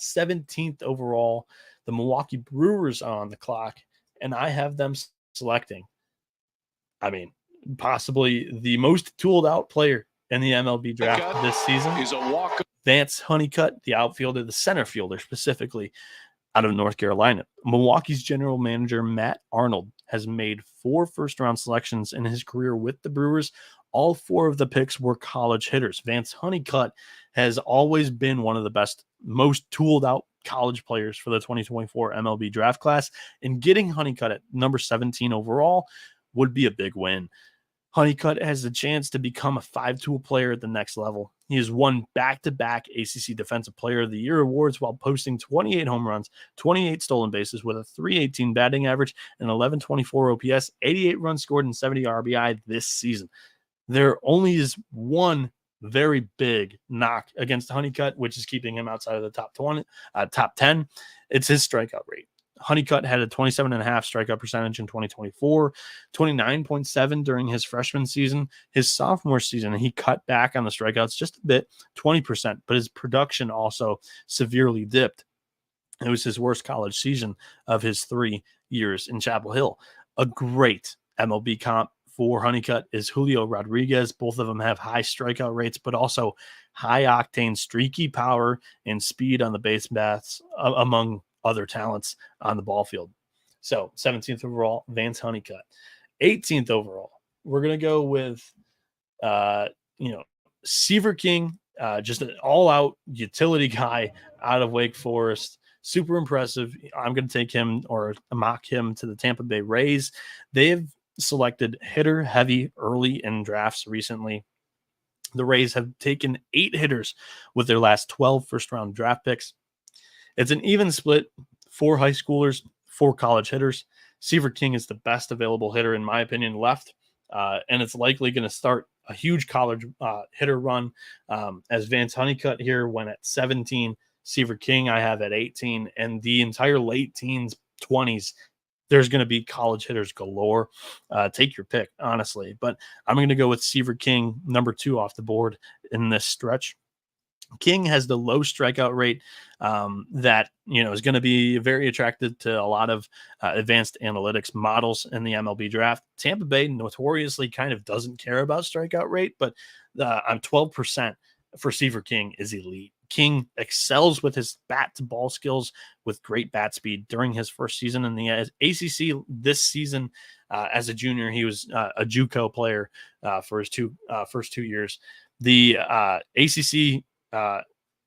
17th overall, the Milwaukee Brewers are on the clock, and I have them selecting, possibly the most tooled out player in the MLB draft this season. Vance Honeycut, the outfielder, the center fielder specifically, out of North Carolina. Milwaukee's general manager, Matt Arnold, has made 4 first-round selections in his career with the Brewers. All 4 of the picks were college hitters. Vance Honeycut has always been one of the best, most tooled-out college players for the 2024 MLB draft class, and getting Honeycut at number 17 overall would be a big win. Honeycut has the chance to become a 5-tool player at the next level. He has won back-to-back ACC Defensive Player of the Year awards while posting 28 home runs, 28 stolen bases with a .318 batting average, and 1124 OPS, 88 runs scored, and 70 RBI this season. There only is one very big knock against Honeycut, which is keeping him outside of the top 10. It's his strikeout rate. Honeycut had a 27.5 strikeout percentage in 2024, 29.7 during his freshman season. His sophomore season, he cut back on the strikeouts just a bit, 20%, but his production also severely dipped. It was his worst college season of his 3 years in Chapel Hill. A great MLB comp for Honeycut is Julio Rodriguez. Both of them have high strikeout rates, but also high octane, streaky power and speed on the base paths, among other talents on the ball field. So 17th overall, Vance Honeycut. 18th overall, we're going to go with, Siver King, just an all-out utility guy out of Wake Forest. Super impressive. I'm going to take him or mock him to the Tampa Bay Rays. They've selected hitter heavy early in drafts recently. The Rays have taken 8 hitters with their last 12 first-round draft picks. It's an even split, 4 high schoolers, 4 college hitters. Siver King is the best available hitter, in my opinion, left, and it's likely going to start a huge college hitter run, as Vance Honeycut here went at 17, Siver King I have at 18, and the entire late teens, 20s, there's going to be college hitters galore. Take your pick, honestly, but I'm going to go with Siver King, number 2 off the board in this stretch. King has the low strikeout rate that is going to be very attractive to a lot of advanced analytics models in the MLB draft. Tampa Bay notoriously kind of doesn't care about strikeout rate, but on 12% for Siver King is elite. King excels with his bat to ball skills with great bat speed. During his first season in the ACC this season, as a junior, he was a JUCO player for his first 2 years. The ACC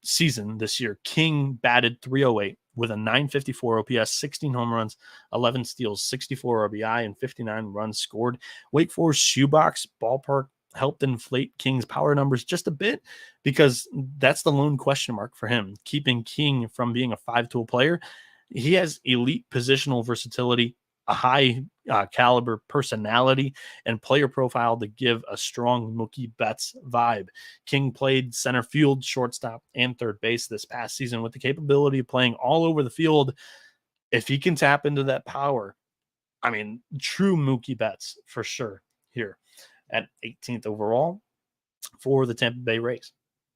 season this year, King batted .308 with a .954 OPS, 16 home runs, 11 steals, 64 RBI, and 59 runs scored. Wake Forest shoebox ballpark helped inflate King's power numbers just a bit, because that's the lone question mark for him, keeping King from being a 5-tool player. He has elite positional versatility, a high caliber personality, and player profile to give a strong Mookie Betts vibe. King played center field, shortstop, and third base this past season with the capability of playing all over the field. If he can tap into that power, I mean, true Mookie Betts for sure here at 18th overall for the Tampa Bay Rays.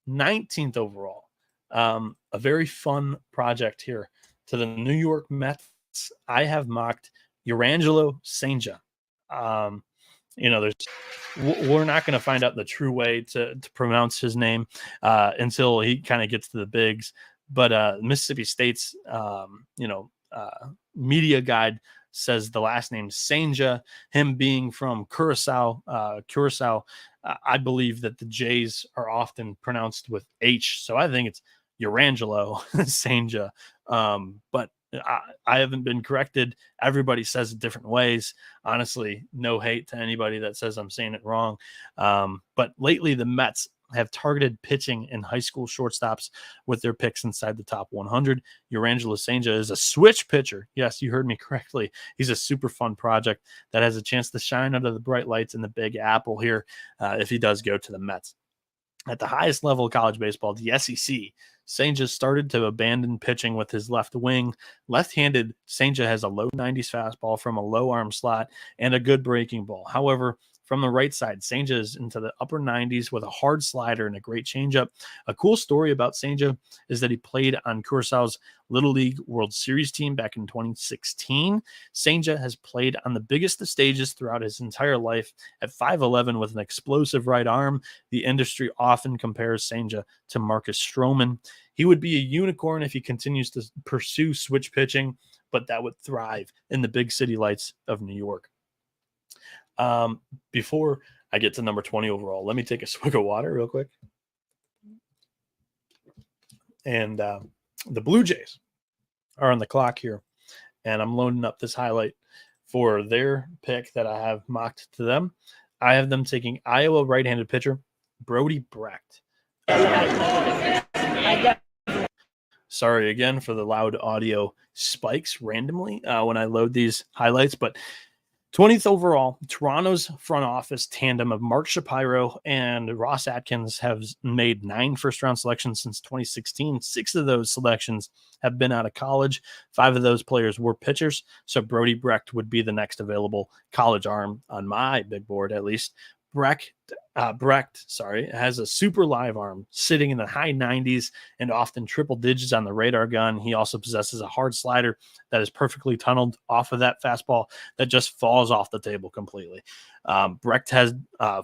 19th overall, a very fun project here to the New York Mets. I have mocked Urangelo Senja. We're not going to find out the true way to pronounce his name until he kind of gets to the bigs. But Mississippi State's media guide says the last name Senja, him being from Curacao. I believe that the J's are often pronounced with H, so I think it's Urangelo Senja. But I haven't been corrected. Everybody says it different ways. Honestly, no hate to anybody that says I'm saying it wrong. But lately, the Mets have targeted pitching and high school shortstops with their picks inside the top 100. Urangelo Senja is a switch pitcher. Yes, you heard me correctly. He's a super fun project that has a chance to shine under the bright lights in the Big Apple here if he does go to the Mets. At the highest level of college baseball, the SEC, Senja started to abandon pitching with his left wing. Left-handed, Senja has a low 90s fastball from a low arm slot and a good breaking ball. However, From the right side, Senja is into the upper 90s with a hard slider and a great changeup. A cool story about Senja is that he played on Curaçao's Little League World Series team back in 2016. Senja has played on the biggest of stages throughout his entire life. At 5'11" with an explosive right arm, the industry often compares Senja to Marcus Stroman. He would be a unicorn if he continues to pursue switch pitching, but that would thrive in the big city lights of New York. Before I get to number 20 overall, let me take a swig of water real quick. And the Blue Jays are on the clock here, and I'm loading up this highlight for their pick that I have mocked to them. I have them taking Iowa right-handed pitcher Brody Brecht. Sorry again for the loud audio spikes randomly when I load these highlights, but 20th overall, Toronto's front office tandem of Mark Shapiro and Ross Atkins have made 9 first-round selections since 2016. 6 of those selections have been out of college. 5 of those players were pitchers, so Brody Brecht would be the next available college arm on my big board, at least. Brecht has a super live arm sitting in the high 90s and often triple digits on the radar gun. He also possesses a hard slider that is perfectly tunneled off of that fastball that just falls off the table completely. Brecht has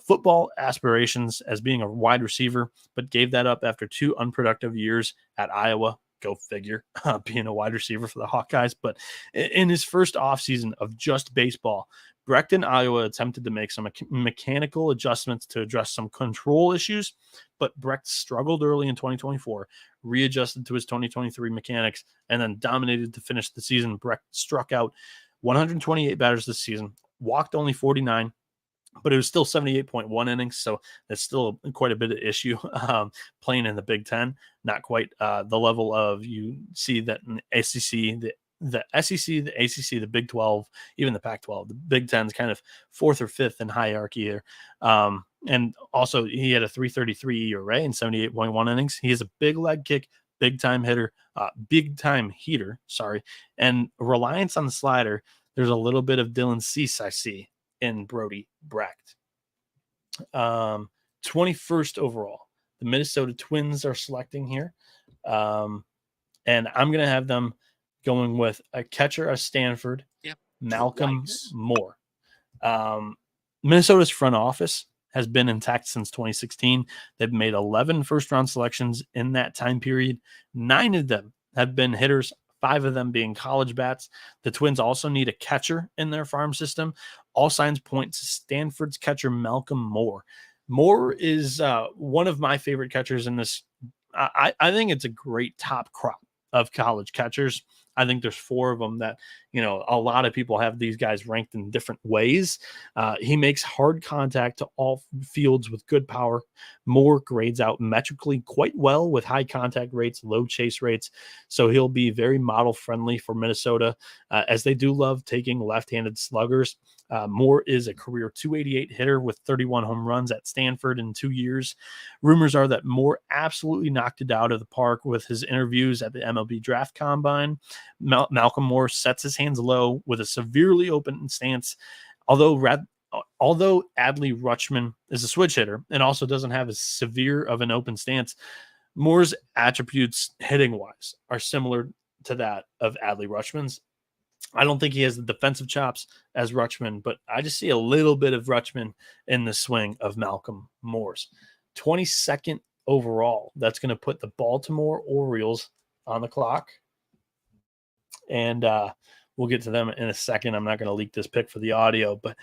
football aspirations as being a wide receiver, but gave that up after 2 unproductive years at Iowa. Go figure, being a wide receiver for the Hawkeyes. But in his first offseason of just baseball, Brecht in Iowa attempted to make some mechanical adjustments to address some control issues, but Brecht struggled early in 2024, readjusted to his 2023 mechanics, and then dominated to finish the season. Brecht struck out 128 batters this season, walked only 49, but it was still 78.1 innings, so that's still quite a bit of issue playing in the Big Ten. Not quite the level of you see that in the SEC, the SEC, the ACC, the Big 12, even the Pac-12. The Big 10 is kind of 4th or 5th in hierarchy here. And also, he had a 3.33 ERA in 78.1 innings. He has a big leg kick, big-time heater, and reliance on the slider. There's a little bit of Dylan Cease I see in Brody Brecht. 21st overall, the Minnesota Twins are selecting here. And I'm going to have them going with a catcher of Stanford, Malcolm Moore. Minnesota's front office has been intact since 2016. They've made 11 first-round selections in that time period. 9 of them have been hitters, 5 of them being college bats. The Twins also need a catcher in their farm system. All signs point to Stanford's catcher, Malcolm Moore. Moore is one of my favorite catchers in this. I think it's a great top crop of college catchers. I think there's 4 of them that, a lot of people have these guys ranked in different ways. He makes hard contact to all fields with good power. Moore grades out metrically quite well with high contact rates, low chase rates. So he'll be very model friendly for Minnesota, as they do love taking left-handed sluggers. Moore is a career 288 hitter with 31 home runs at Stanford in 2 years. Rumors are that Moore absolutely knocked it out of the park with his interviews at the MLB Draft Combine. Malcolm Moore sets his hands low with a severely open stance. Although Adley Rutschman is a switch hitter and also doesn't have as severe of an open stance, Moore's attributes hitting-wise are similar to that of Adley Rutschman's. I don't think he has the defensive chops as Rutschman, but I just see a little bit of Rutschman in the swing of Malcolm Moore's. 22nd overall. That's going to put the Baltimore Orioles on the clock. And we'll get to them in a second. I'm not going to leak this pick for the audio, but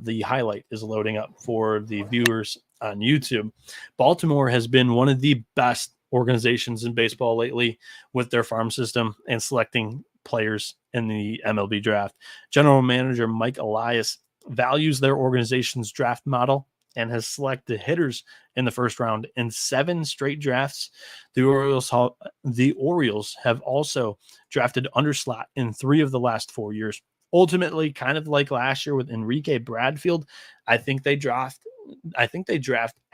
the highlight is loading up for the viewers on YouTube. Baltimore has been one of the best organizations in baseball lately with their farm system and selecting players in the MLB draft. General manager Mike Elias values their organization's draft model and has selected hitters in the first round in 7 straight drafts. The Orioles have also drafted under slot in 3 of the last 4 years. Ultimately, kind of like last year with Enrique Bradfield, I think they draft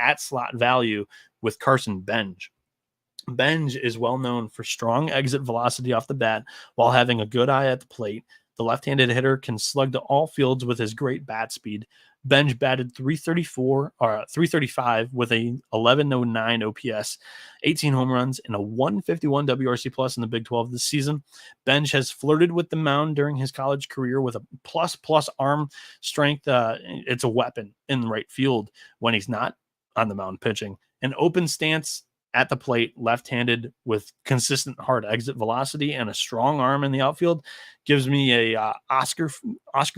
at slot value with Carson Benj. Benj is well known for strong exit velocity off the bat while having a good eye at the plate. The left-handed hitter can slug to all fields with his great bat speed. Benj batted 334 or 335 with a 1109 OPS, 18 home runs, and a 151 WRC plus in the Big 12 this season. Benj has flirted with the mound during his college career with a plus arm strength. It's a weapon in right field when he's not on the mound pitching. An open stance at the plate, left-handed with consistent hard exit velocity and a strong arm in the outfield gives me a Oscar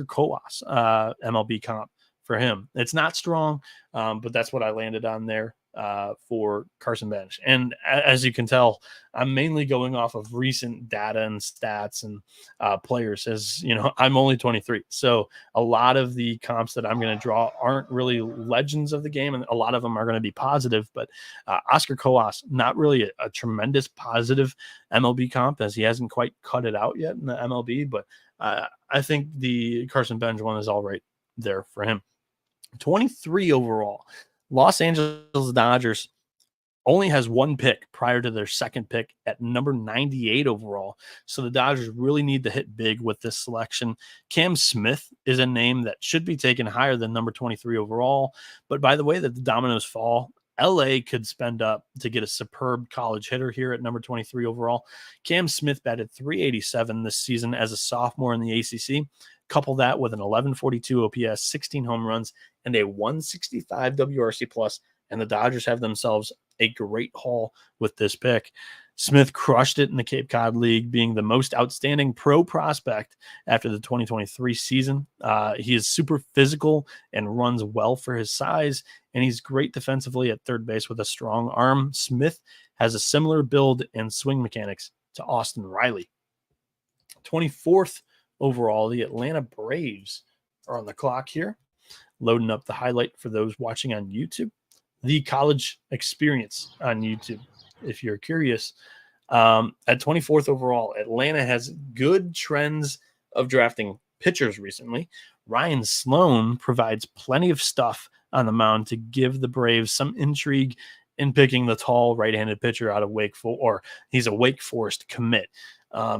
Colas MLB comp for him. It's not strong, but that's what I landed on there for Carson Benj. And as you can tell, I'm mainly going off of recent data and stats and players. As you know, I'm only 23, so a lot of the comps that I'm going to draw aren't really legends of the game, and a lot of them are going to be positive. But Oscar Colas, not really a tremendous positive MLB comp, as he hasn't quite cut it out yet in the MLB. But I think the Carson Benj one is all right there for him. 23 overall. Los Angeles Dodgers only has one pick prior to their second pick at number 98 overall. So the Dodgers really need to hit big with this selection. Cam Smith is a name that should be taken higher than number 23 overall. But by the way that the dominoes fall, LA could spend up to get a superb college hitter here at number 23 overall. Cam Smith batted 387 this season as a sophomore in the ACC. Couple that with an 1142 OPS, 16 home runs, and a 165 WRC plus, and the Dodgers have themselves a great haul with this pick. Smith crushed it in the Cape Cod League, being the most outstanding pro prospect after the 2023 season. He is super physical and runs well for his size, and he's great defensively at third base with a strong arm. Smith has a similar build and swing mechanics to Austin Riley. 24th overall, the Atlanta Braves are on the clock here. Loading up the highlight for those watching on YouTube. The college experience on YouTube, if you're curious. At 24th overall, Atlanta has good trends of drafting pitchers recently. Ryan Sloan provides plenty of stuff on the mound to give the Braves some intrigue in picking the tall right-handed pitcher out of Wake Forest, or he's a Wake Forest commit.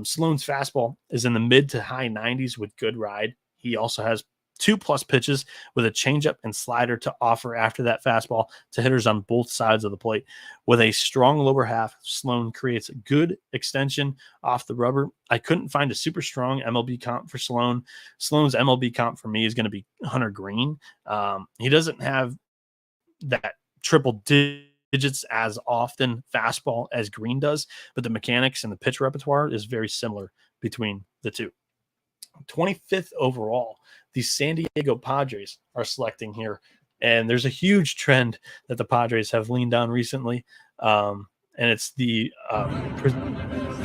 Sloan's fastball is in the mid to high 90s with good ride. He also has 2+ pitches with a changeup and slider to offer after that fastball to hitters on both sides of the plate. With a strong lower half, Sloan creates a good extension off the rubber. I couldn't find a super strong MLB comp for Sloan. Sloan's MLB comp for me is going to be Hunter Green. He doesn't have that triple digits as often fastball as Green does, but the mechanics and the pitch repertoire is very similar between the two. 25th overall, the San Diego Padres are selecting here, and there's a huge trend that the Padres have leaned on recently, and it's the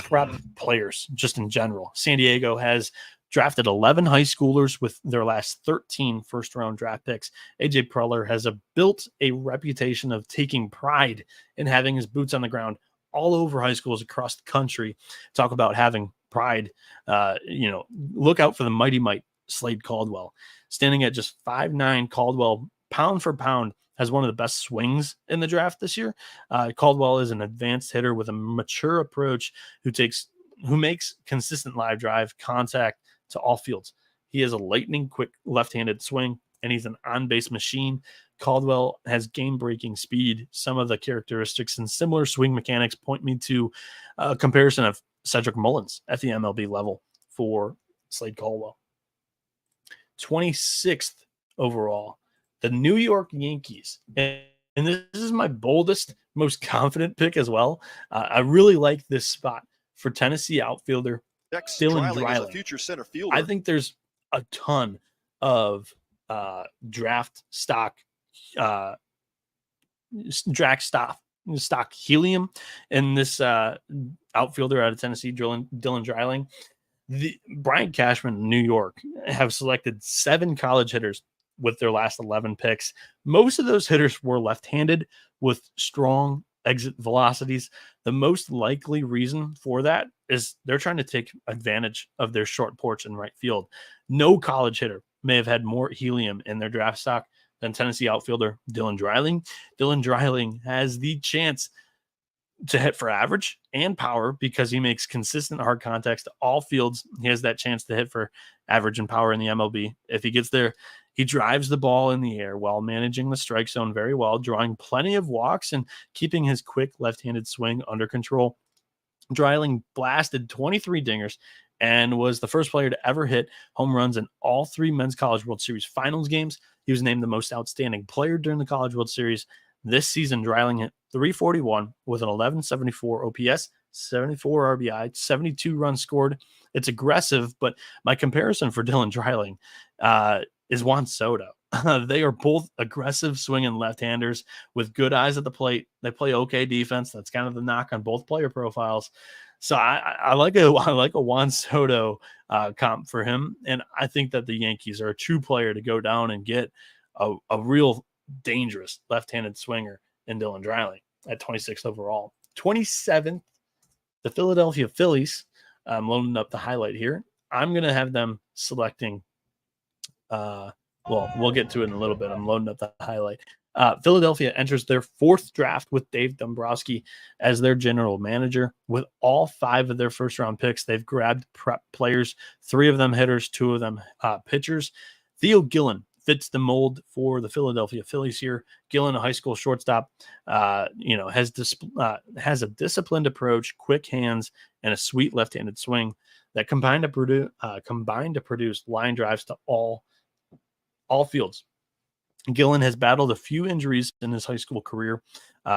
prep players just in general. San Diego has drafted 11 high schoolers with their last 13 first-round draft picks. AJ Preller has built a reputation of taking pride in having his boots on the ground all over high schools across the country. Talk about having pride. Look out for the mighty might Slade Caldwell. Standing at just 5'9", Caldwell, pound for pound, has one of the best swings in the draft this year. Caldwell is an advanced hitter with a mature approach who makes consistent live drive contact to all fields. He has a lightning quick left-handed swing, and he's an on-base machine. Caldwell has game-breaking speed. Some of the characteristics and similar swing mechanics point me to a comparison of Cedric Mullins at the MLB level for Slade Caldwell. 26th overall, the New York Yankees. And this is my boldest, most confident pick as well. I really like this spot for Tennessee outfielder Dylan Dreiling. Future center fielder. I think there's a ton of draft stock helium in this outfielder out of Tennessee, Dylan Dreiling. The Brian Cashman in New York have selected 7 college hitters with their last 11 picks. Most of those hitters were left-handed with strong exit velocities. The most likely reason for that is they're trying to take advantage of their short porch in right field. No college hitter may have had more helium in their draft stock than Tennessee outfielder Dylan Dreiling. Dylan Dreiling has the chance to hit for average and power because he makes consistent hard contacts to all fields. He has that chance to hit for average and power in the MLB. If he gets there, He drives the ball in the air while managing the strike zone very well, drawing plenty of walks and keeping his quick left-handed swing under control. Dreiling blasted 23 dingers and was the first player to ever hit home runs in all 3 Men's College World Series finals games. He was named the most outstanding player during the College World Series this season. Dreiling hit 341 with an 1174 OPS, 74 RBI, 72 runs scored. It's aggressive, but my comparison for Dylan Dreiling is Juan Soto. They are both aggressive swinging left-handers with good eyes at the plate. They play okay defense. That's kind of the knock on both player profiles. So I like a Juan Soto comp for him, and I think that the Yankees are a true player to go down and get a real dangerous left-handed swinger in Dylan Dreiling at 26th overall. 27th, the Philadelphia Phillies. I'm loading up the highlight here. I'm going to have them selecting well, we'll get to it in a little bit. I'm loading up the highlight. Philadelphia enters their 4th draft with Dave Dombrowski as their general manager. With all 5 of their first-round picks, they've grabbed prep players, 3 of them hitters, 2 of them pitchers. Theo Gillan fits the mold for the Philadelphia Phillies here. Gillan, a high school shortstop, has a disciplined approach, quick hands, and a sweet left-handed swing that combined to produce line drives to all fields. Gillan has battled a few injuries in his high school career,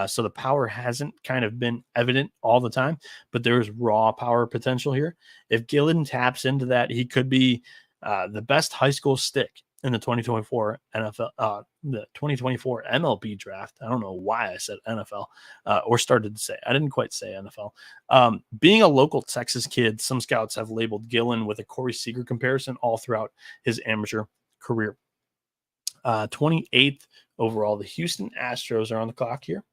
so the power hasn't kind of been evident all the time, but there's raw power potential here. If Gillan taps into that, he could be the best high school stick in the 2024 the 2024 MLB draft. I don't know why I said NFL or started to say. I didn't quite say NFL. Being a local Texas kid, some scouts have labeled Gillan with a Corey Seager comparison all throughout his amateur career. 28th overall, the Houston Astros are on the clock here.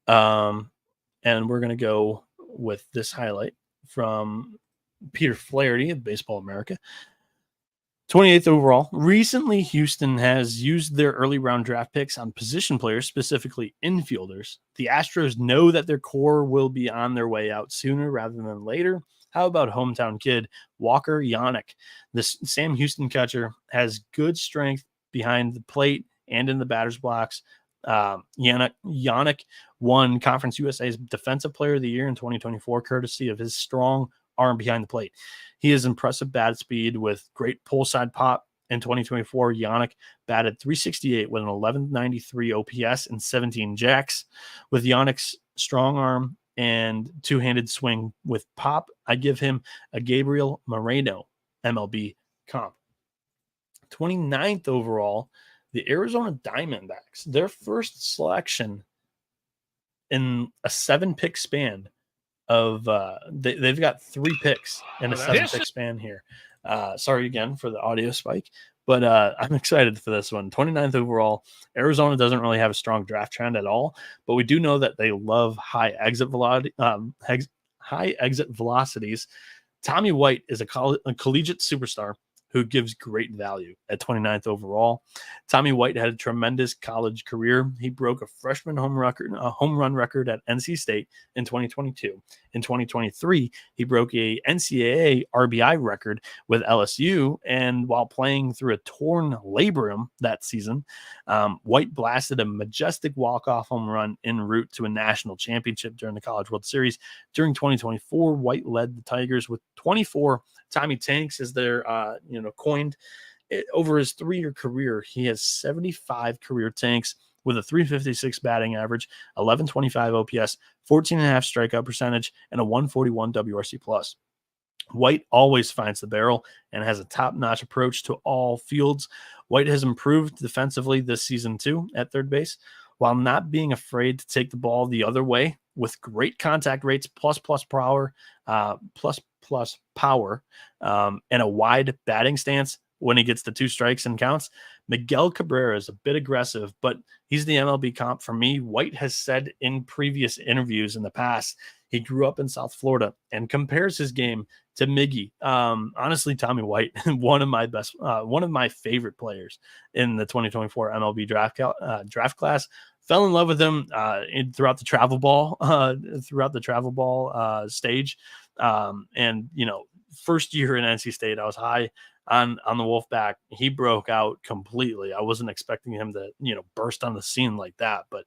And we're going to go with this highlight from Peter Flaherty of Baseball America. 28th overall. Recently, Houston has used their early round draft picks on position players, specifically infielders. The Astros know that their core will be on their way out sooner rather than later. How about hometown kid Walker Yanuk? This Sam Houston catcher has good strength behind the plate and in the batter's blocks. Yanuk won Conference USA's Defensive Player of the Year in 2024, courtesy of his strong arm behind the plate. He has impressive bat speed with great pull side pop. In 2024, Yanuk batted .368 with an 1193 OPS and 17 jacks. With Yanuk's strong arm and two-handed swing with pop, I give him a Gabriel Moreno MLB comp. 29th overall, the Arizona Diamondbacks, their first selection in a 7-pick span of they've got 3 picks in a 7-pick span here. Sorry again for the audio spike, but I'm excited for this one. 29th overall, Arizona doesn't really have a strong draft trend at all, but we do know that they love high exit velocities. Tommy White is a collegiate superstar who gives great value at 29th overall. Tommy White had a tremendous college career. He broke a freshman home run record at NC State in 2022. In 2023, he broke a NCAA RBI record with LSU, and while playing through a torn labrum that season, White blasted a majestic walk-off home run en route to a national championship during the College World Series. During 2024, White led the Tigers with 24 Tommy Tanks, as they're coined. Over his 3-year career, he has 75 career tanks with a 356 batting average, 1125 OPS, 14.5 strikeout percentage, and a 141 WRC plus. White always finds the barrel and has a top-notch approach to all fields. White has improved defensively this season too at third base, while not being afraid to take the ball the other way with great contact rates, plus power, and a wide batting stance when he gets to 2 strikes and counts. Miguel Cabrera is a bit aggressive, but he's the MLB comp for me. White has said in previous interviews in the past, he grew up in South Florida and compares his game to Miggy. Honestly, Tommy White, one of my favorite players in the 2024 MLB draft class. Fell in love with him throughout the travel ball stage. And, first year in NC State, I was high on the Wolfpack. He broke out completely. I wasn't expecting him to, burst on the scene like that, but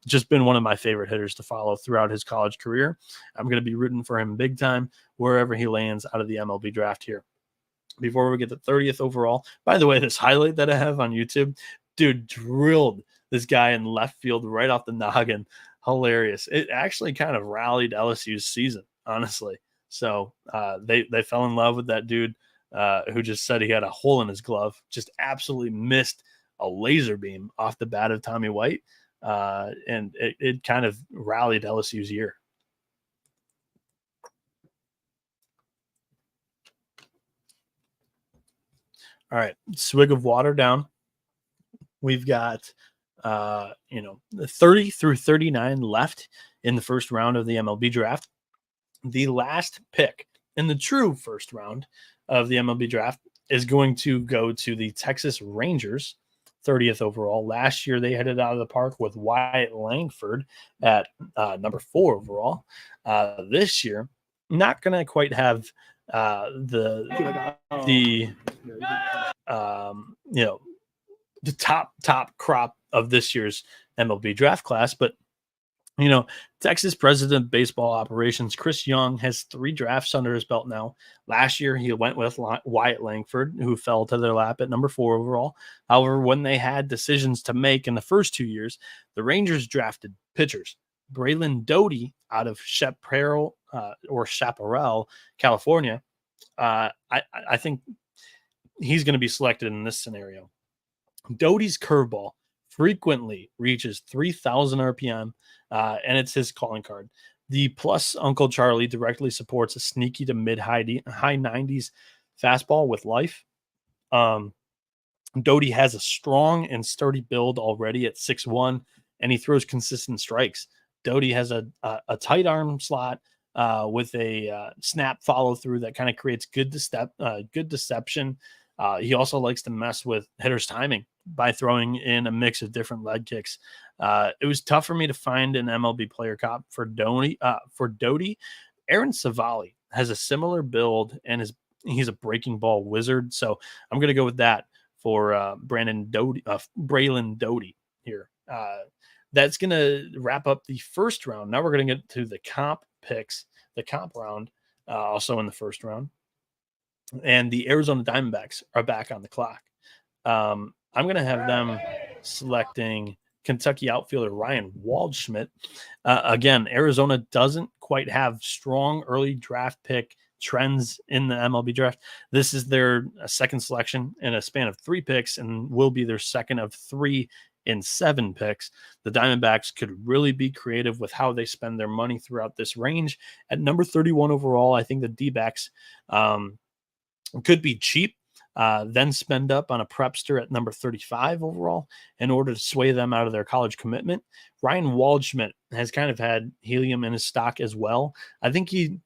just been one of my favorite hitters to follow throughout his college career. I'm going to be rooting for him big time wherever he lands out of the MLB draft here. Before we get the 30th overall, by the way, this highlight that I have on YouTube, dude drilled this guy in left field right off the noggin. Hilarious. It actually kind of rallied LSU's season, honestly. So they fell in love with that dude who just said he had a hole in his glove, just absolutely missed a laser beam off the bat of Tommy White. And it kind of rallied LSU's year. All right, swig of water down. We've got, 30 through 39 left in the first round of the MLB draft. The last pick in the true first round of the MLB draft is going to go to the Texas Rangers, 30th overall. Last year, they headed out of the park with Wyatt Langford at number 4 overall. This year, not going to quite have the top crop of this year's MLB draft class, but Texas president of baseball operations Chris Young has 3 drafts under his belt now. Last year, he went with Wyatt Langford, who fell to their lap at number 4 overall. However, when they had decisions to make in the first 2 years, the Rangers drafted pitchers. Braylon Doty out of Chaparral, California. I think he's going to be selected in this scenario. Doty's curveball frequently reaches 3,000 RPM, and it's his calling card. The plus Uncle Charlie directly supports a sneaky to mid-high 90s fastball with life. Doty has a strong and sturdy build already at 6'1", and he throws consistent strikes. Doty has a tight arm slot with a snap follow-through that kind of creates good deception. He also likes to mess with hitters' timing by throwing in a mix of different leg kicks. It was tough for me to find an MLB player comp for Doty. Aaron Savali has a similar build, and he's a breaking ball wizard. So I'm going to go with that for Braylon Doty here. That's going to wrap up the first round. Now we're going to get to the comp picks, the comp round, also in the first round. And the Arizona Diamondbacks are back on the clock. I'm going to have them selecting Kentucky outfielder Ryan Waldschmidt. Again, Arizona doesn't quite have strong early draft pick trends in the MLB draft. This is their second selection in a span of 3 picks and will be their second of 3 in 7 picks. The Diamondbacks could really be creative with how they spend their money throughout this range. At number 31 overall, I think the D-backs could be cheap, then spend up on a prepster at number 35 overall in order to sway them out of their college commitment. Ryan Waldschmidt has kind of had helium in his stock as well. I think he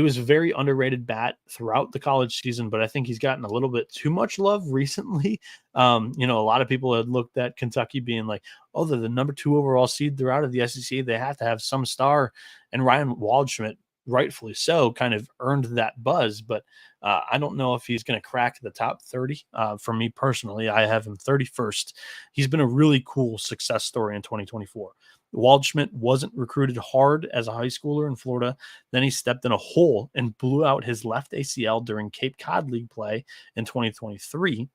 was a very underrated bat throughout the college season, but I think he's gotten a little bit too much love recently. A lot of people had looked at Kentucky being like, oh, they're the number 2 overall seed. They're out of the SEC. They have to have some star. And Ryan Waldschmidt, rightfully so, kind of earned that buzz, but I don't know if he's going to crack the top 30. For me personally, I have him 31st. He's been a really cool success story in 2024. Waldschmidt wasn't recruited hard as a high schooler in Florida. Then he stepped in a hole and blew out his left ACL during Cape Cod League play in 2023.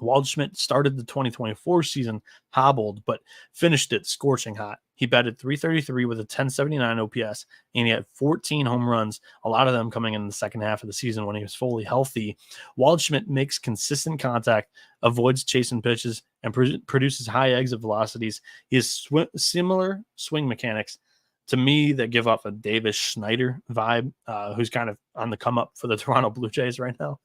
Waldschmidt started the 2024 season hobbled, but finished it scorching hot. He batted .333 with a 1079 OPS, and he had 14 home runs, a lot of them coming in the second half of the season when he was fully healthy. Waldschmidt makes consistent contact, avoids chasing pitches, and produces high exit velocities. He has similar swing mechanics to me that give off a Davis Schneider vibe, who's kind of on the come up for the Toronto Blue Jays right now.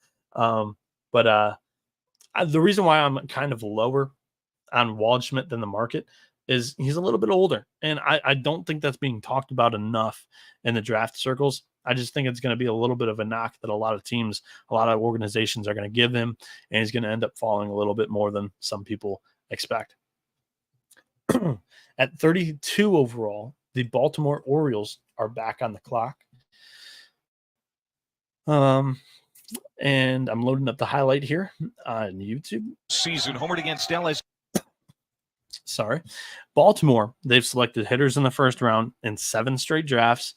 The reason why I'm kind of lower on Waldschmidt than the market is he's a little bit older, and I don't think that's being talked about enough in the draft circles. I just think it's going to be a little bit of a knock that a lot of teams, a lot of organizations are going to give him, and he's going to end up falling a little bit more than some people expect. At 32 overall, the Baltimore Orioles are back on the clock. And I'm loading up the highlight here on YouTube. Season homered against LS. Sorry. Baltimore, they've selected hitters in the first round in 7 straight drafts,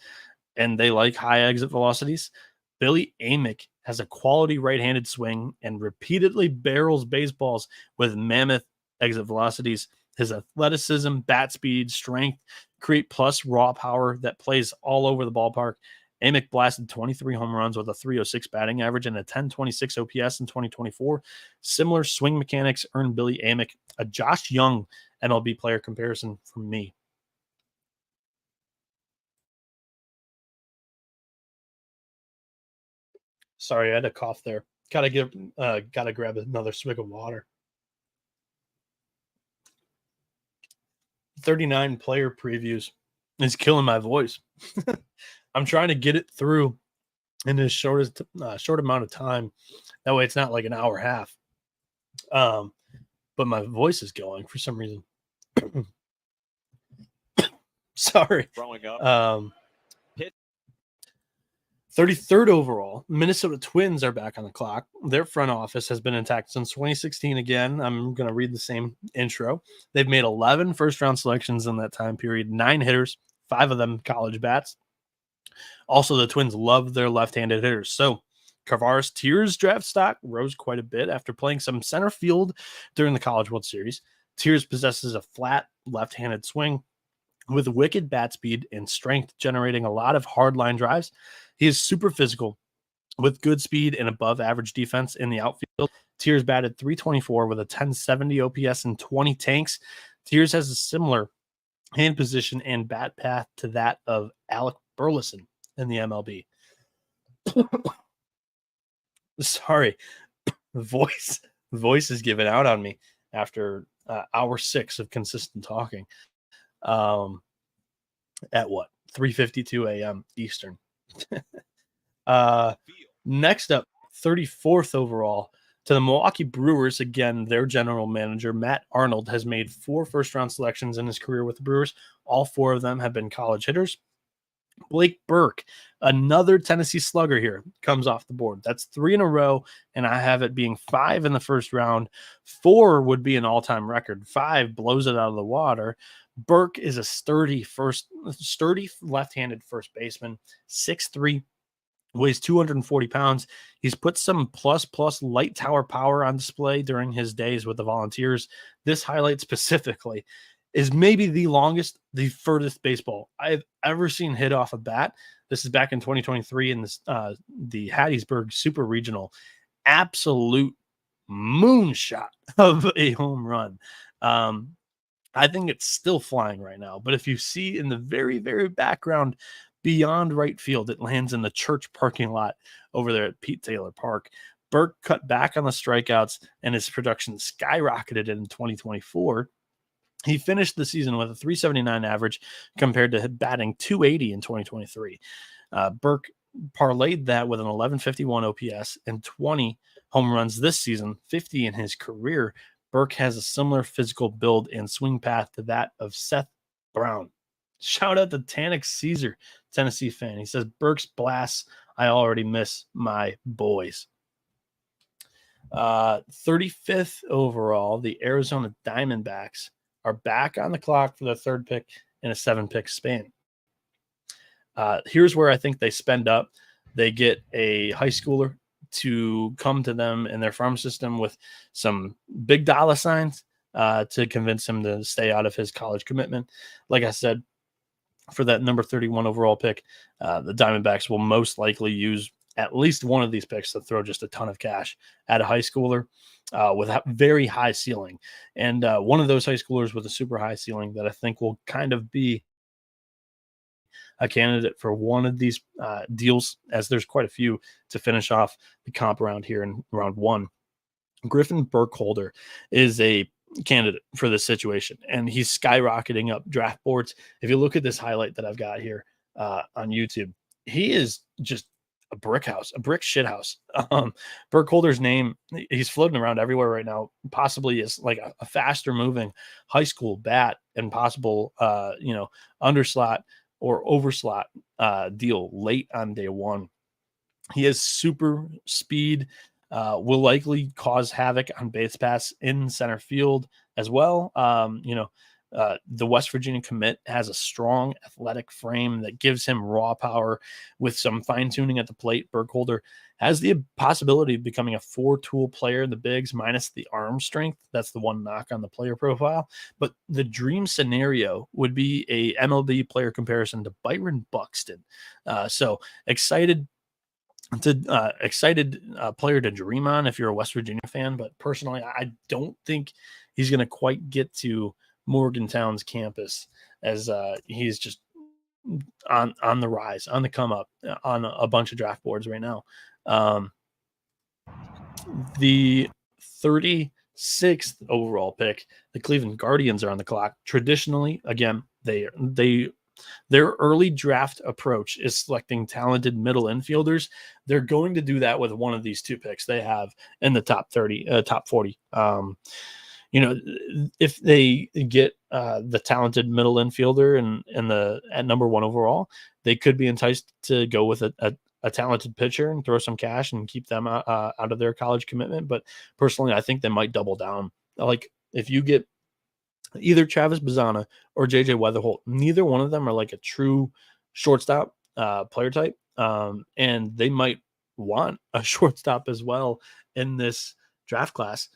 and they like high exit velocities. Billy Amick has a quality right-handed swing and repeatedly barrels baseballs with mammoth exit velocities. His athleticism, bat speed, strength create plus raw power that plays all over the ballpark. Amick blasted 23 home runs with a 306 batting average and a 1026 OPS in 2024. Similar swing mechanics earned Billy Amick a Josh Young MLB player comparison from me. Sorry, I had a cough there. Gotta grab another swig of water. 39 player previews is killing my voice. I'm trying to get it through in this short amount of time. That way it's not like an hour and a half. But my voice is going for some reason. Sorry. Growing up. 33rd overall, Minnesota Twins are back on the clock. Their front office has been intact since 2016 again. I'm going to read the same intro. They've made 11 first-round selections in that time period, 9 hitters, 5 of them college bats. Also, the Twins love their left-handed hitters. So, Carvar's Tears draft stock rose quite a bit after playing some center field during the College World Series. Tears possesses a flat left-handed swing with wicked bat speed and strength, generating a lot of hard line drives. He is super physical with good speed and above average defense in the outfield. Tears batted .324 with a 1070 OPS and 20 tanks. Tears has a similar hand position and bat path to that of Alec Burleson in the MLB. Sorry, voice is giving out on me after hour 6 of consistent talking. At what? 3:52 a.m. Eastern. Next up, 34th overall to the Milwaukee Brewers. Again, their general manager, Matt Arnold, has made 4 first-round selections in his career with the Brewers. All 4 of them have been college hitters. Blake Burke, another Tennessee slugger here, comes off the board. That's 3 in a row, and I have it being 5 in the first round. 4 would be an all-time record. 5 blows it out of the water. Burke is a sturdy left-handed first baseman, 6'3", weighs 240 pounds. He's put some plus light tower power on display during his days with the Volunteers. This highlight specifically is maybe the furthest baseball I've ever seen hit off a bat. This is back in 2023 in the Hattiesburg Super Regional. Absolute moonshot of a home run. I think it's still flying right now, but if you see in the very, very background beyond right field, it lands in the church parking lot over there at Pete Taylor Park. Burke cut back on the strikeouts and his production skyrocketed in 2024. He finished the season with a .379 average compared to batting .280 in 2023. Burke parlayed that with an 1151 OPS and 20 home runs this season, 50 in his career. Burke has a similar physical build and swing path to that of Seth Brown. Shout out to Tanik Caesar, Tennessee fan. He says, Burke's blasts, I already miss my boys. 35th overall, the Arizona Diamondbacks are back on the clock for their 3rd pick in a 7-pick span. Here's where I think they spend up. They get a high schooler to come to them in their farm system with some big dollar signs to convince him to stay out of his college commitment. Like I said, for that number 31 overall pick, the Diamondbacks will most likely use at least one of these picks to throw just a ton of cash at a high schooler with a very high ceiling. And one of those high schoolers with a super high ceiling that I think will kind of be a candidate for one of these deals, as there's quite a few to finish off the comp round here in round 1. Griffin Burkholder is a candidate for this situation, and he's skyrocketing up draft boards. If you look at this highlight that I've got here on YouTube, he is just a brick shit house. Burkholder's name, he's floating around everywhere right now, possibly is like a faster moving high school bat and possible, underslot or overslot deal late on day 1. He has super speed, will likely cause havoc on base paths in center field as well. The West Virginia commit has a strong athletic frame that gives him raw power with some fine tuning at the plate. Burkholder has the possibility of becoming a 4-tool player in the bigs minus the arm strength. That's the one knock on the player profile. But the dream scenario would be a MLB player comparison to Byron Buxton. So excited player to dream on if you're a West Virginia fan. But personally, I don't think he's going to quite get to Morgantown's campus as he's just on the rise, on the come up, on a bunch of draft boards right now. The 36th overall pick, the Cleveland Guardians are on the clock. Traditionally, again, their early draft approach is selecting talented middle infielders. They're going to do that with one of these two picks they have in the top 40. If they get the talented middle infielder at number 1 overall, they could be enticed to go with a talented pitcher and throw some cash and keep them out of their college commitment. But personally, I think they might double down. Like if you get either Travis Bazzana or JJ Weatherholt, neither one of them are like a true shortstop player type. And they might want a shortstop as well in this draft class.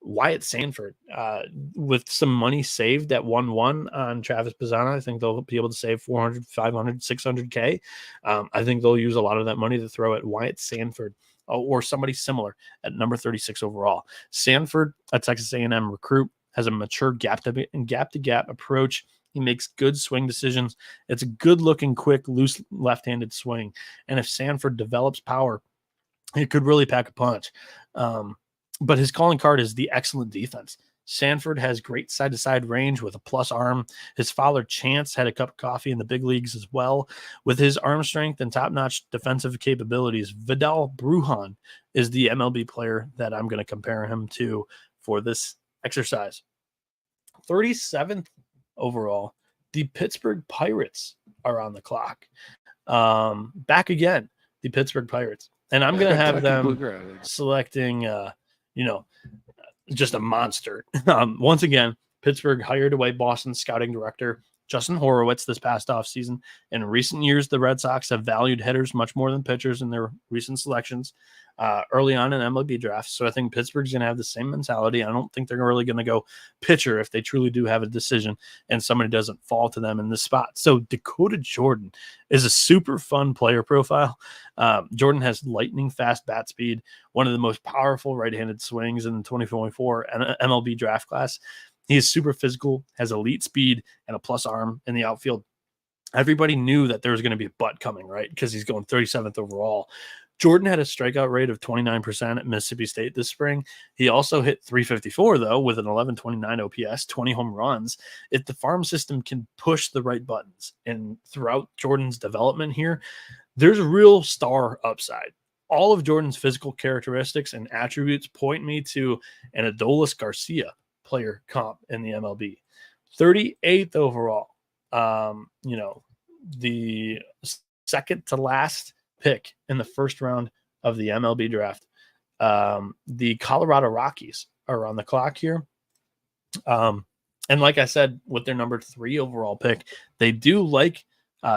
Wyatt Sanford, with some money saved at 1-1 on Travis Bazzana, I think they'll be able to save 400, 500, 600K. I think they'll use a lot of that money to throw at Wyatt Sanford or somebody similar at number 36 overall. Sanford, a Texas A&M recruit, has a mature gap-to-gap approach. He makes good swing decisions. It's a good-looking, quick, loose left-handed swing. And if Sanford develops power, he could really pack a punch. But his calling card is the excellent defense. Sanford has great side-to-side range with a plus arm. His father, Chance, had a cup of coffee in the big leagues as well. With his arm strength and top-notch defensive capabilities, Vidal Brujan is the MLB player that I'm going to compare him to for this exercise. 37th overall, the Pittsburgh Pirates are on the clock. Back again, the Pittsburgh Pirates. And I'm going to have them selecting, just a monster. Once again, Pittsburgh hired away Boston's scouting director, Justin Horowitz, this past offseason. In recent years, the Red Sox have valued hitters much more than pitchers in their recent selections early on in MLB drafts. So I think Pittsburgh's going to have the same mentality. I don't think they're really going to go pitcher if they truly do have a decision and somebody doesn't fall to them in this spot. So Dakota Jordan is a super fun player profile. Jordan has lightning fast bat speed, one of the most powerful right-handed swings in the 2024 MLB draft class. He is super physical, has elite speed, and a plus arm in the outfield. Everybody knew that there was going to be a butt coming, right? Because he's going 37th overall. Jordan had a strikeout rate of 29% at Mississippi State this spring. He also hit 354, though, with an 1129 OPS, 20 home runs. If the farm system can push the right buttons and throughout Jordan's development here, there's a real star upside. All of Jordan's physical characteristics and attributes point me to an Adolis Garcia player comp in the MLB. 38th overall, the second to last pick in the first round of the MLB draft. The Colorado Rockies are on the clock here. And like I said, with their number 3 overall pick, they do like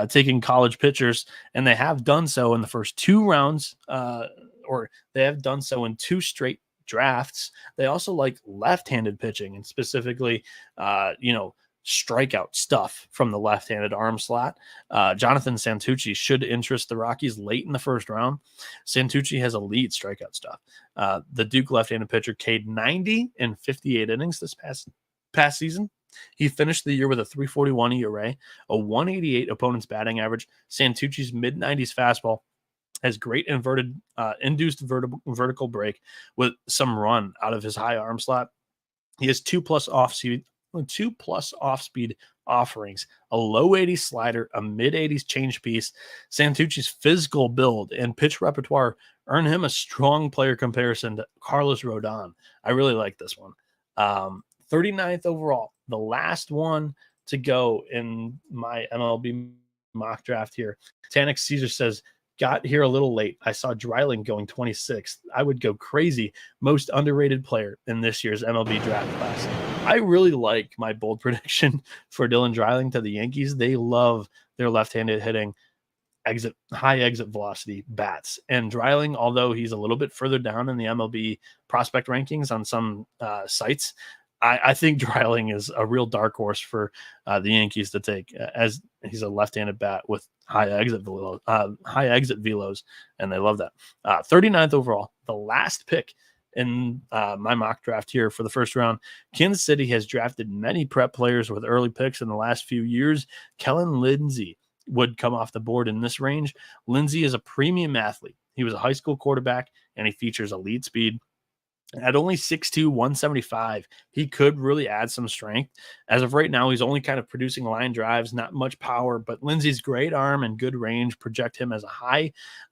taking college pitchers, and they have done so in the first 2 rounds, or they have done so in 2 straight drafts. They also like left-handed pitching, and specifically, strikeout stuff from the left-handed arm slot. Jonathan Santucci should interest the Rockies late in the first round. Santucci has elite strikeout stuff. The Duke left-handed pitcher K'd 90 in 58 innings this past season. He finished the year with a 3.41 ERA, a 188 opponent's batting average. Santucci's mid-90s fastball has great induced vertical break with some run out of his high arm slot. He has 2+ off-speed offerings, a low 80s slider, a mid 80s change piece. Santucci's physical build and pitch repertoire earn him a strong player comparison to Carlos Rodon. I really like this one. 39th overall, the last one to go in my MLB mock draft here. Tanik Caesar says got here a little late. I saw Dreiling going 26th. I would go crazy. Most underrated player in this year's MLB draft class. I really like my bold prediction for Dylan Dreiling to the Yankees. They love their left-handed hitting, high exit velocity bats. And Dreiling, although he's a little bit further down in the MLB prospect rankings on some sites, I think Dreiling is a real dark horse for the Yankees to take, as he's a left-handed bat with high exit velos, and they love that. 39th overall, the last pick in my mock draft here for the first round. Kansas City has drafted many prep players with early picks in the last few years. Kellen Lindsey would come off the board in this range. Lindsey is a premium athlete. He was a high school quarterback, and he features elite speed. At only 6'2", 175, he could really add some strength. As of right now, he's only kind of producing line drives, not much power, but Lindsey's great arm and good range project him as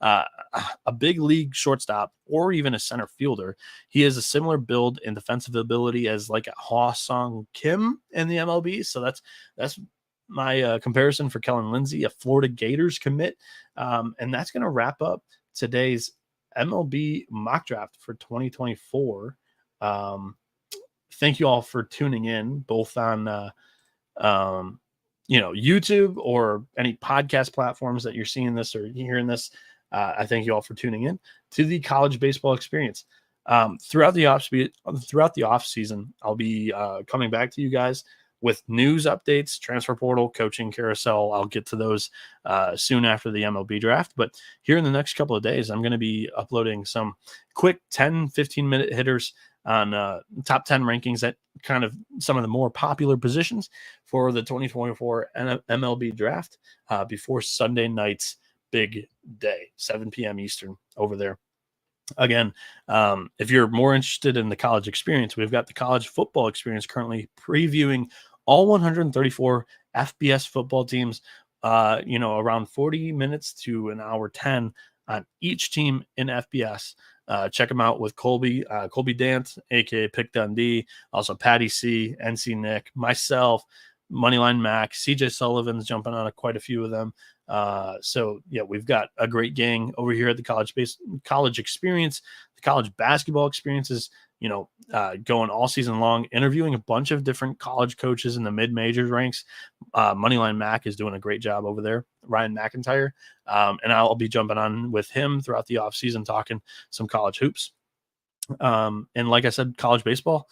a big league shortstop or even a center fielder. He has a similar build and defensive ability as like a Ha-Sung Kim in the MLB. So that's my comparison for Kellen Lindsey, a Florida Gators commit. And that's going to wrap up today's MLB mock draft for 2024. Thank you all for tuning in, both on YouTube or any podcast platforms that you're seeing this or hearing this. I thank you all for tuning in to the college baseball experience. Throughout the off season, I'll be coming back to you guys with news updates, transfer portal, coaching carousel. I'll get to those soon after the MLB draft. But here in the next couple of days, I'm going to be uploading some quick 10, 15-minute hitters on top 10 rankings at kind of some of the more popular positions for the 2024 MLB draft before Sunday night's big day, 7 p.m. Eastern over there. Again, if you're more interested in the college experience, we've got the college football experience currently previewing all 134 FBS football teams, around 40 minutes to an hour 10 on each team in FBS. Check them out with Colby Dant, aka Pick Dundee, also Patty C, NC Nick, myself, Moneyline Mac, CJ Sullivan's jumping on quite a few of them. So yeah, we've got a great gang over here at the college experience. The college basketball experience is, going all season long, interviewing a bunch of different college coaches in the mid-major ranks. Moneyline Mac is doing a great job over there, Ryan McIntyre. And I'll be jumping on with him throughout the off season, talking some college hoops. And like I said, college baseball,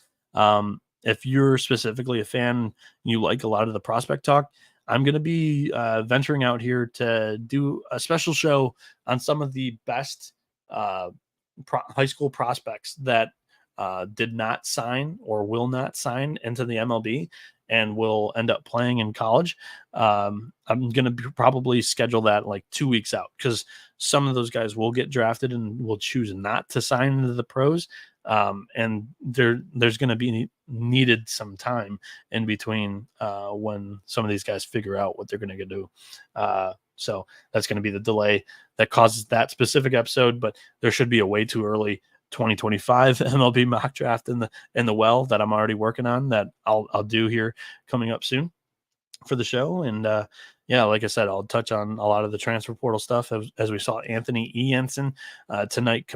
if you're specifically a fan, you like a lot of the prospect talk, I'm going to be venturing out here to do a special show on some of the best high school prospects that did not sign or will not sign into the MLB and will end up playing in college. I'm going to probably schedule that like 2 weeks out, because some of those guys will get drafted and will choose not to sign into the pros. And there's going to be needed some time in between when some of these guys figure out what they're going to do. So that's going to be the delay that causes that specific episode, but there should be a way too early 2025 MLB mock draft in the well that I'm already working on, that I'll do here coming up soon for the show. And like I said, I'll touch on a lot of the transfer portal stuff as we saw Anthony E. Jensen tonight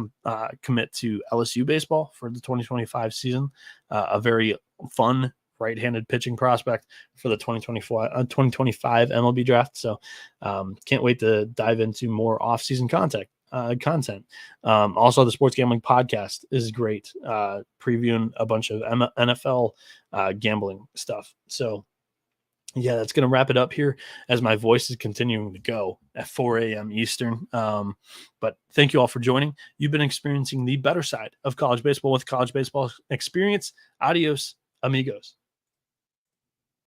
commit to LSU baseball for the 2025 season. A very fun right-handed pitching prospect for the 2025 MLB draft. So can't wait to dive into more off-season content. Also, the Sports Gambling Podcast is great, previewing a bunch of NFL gambling stuff. So yeah, that's going to wrap it up here as my voice is continuing to go at 4 a.m. Eastern. But thank you all for joining. You've been experiencing the better side of college baseball with College Baseball Experience. Adios, amigos.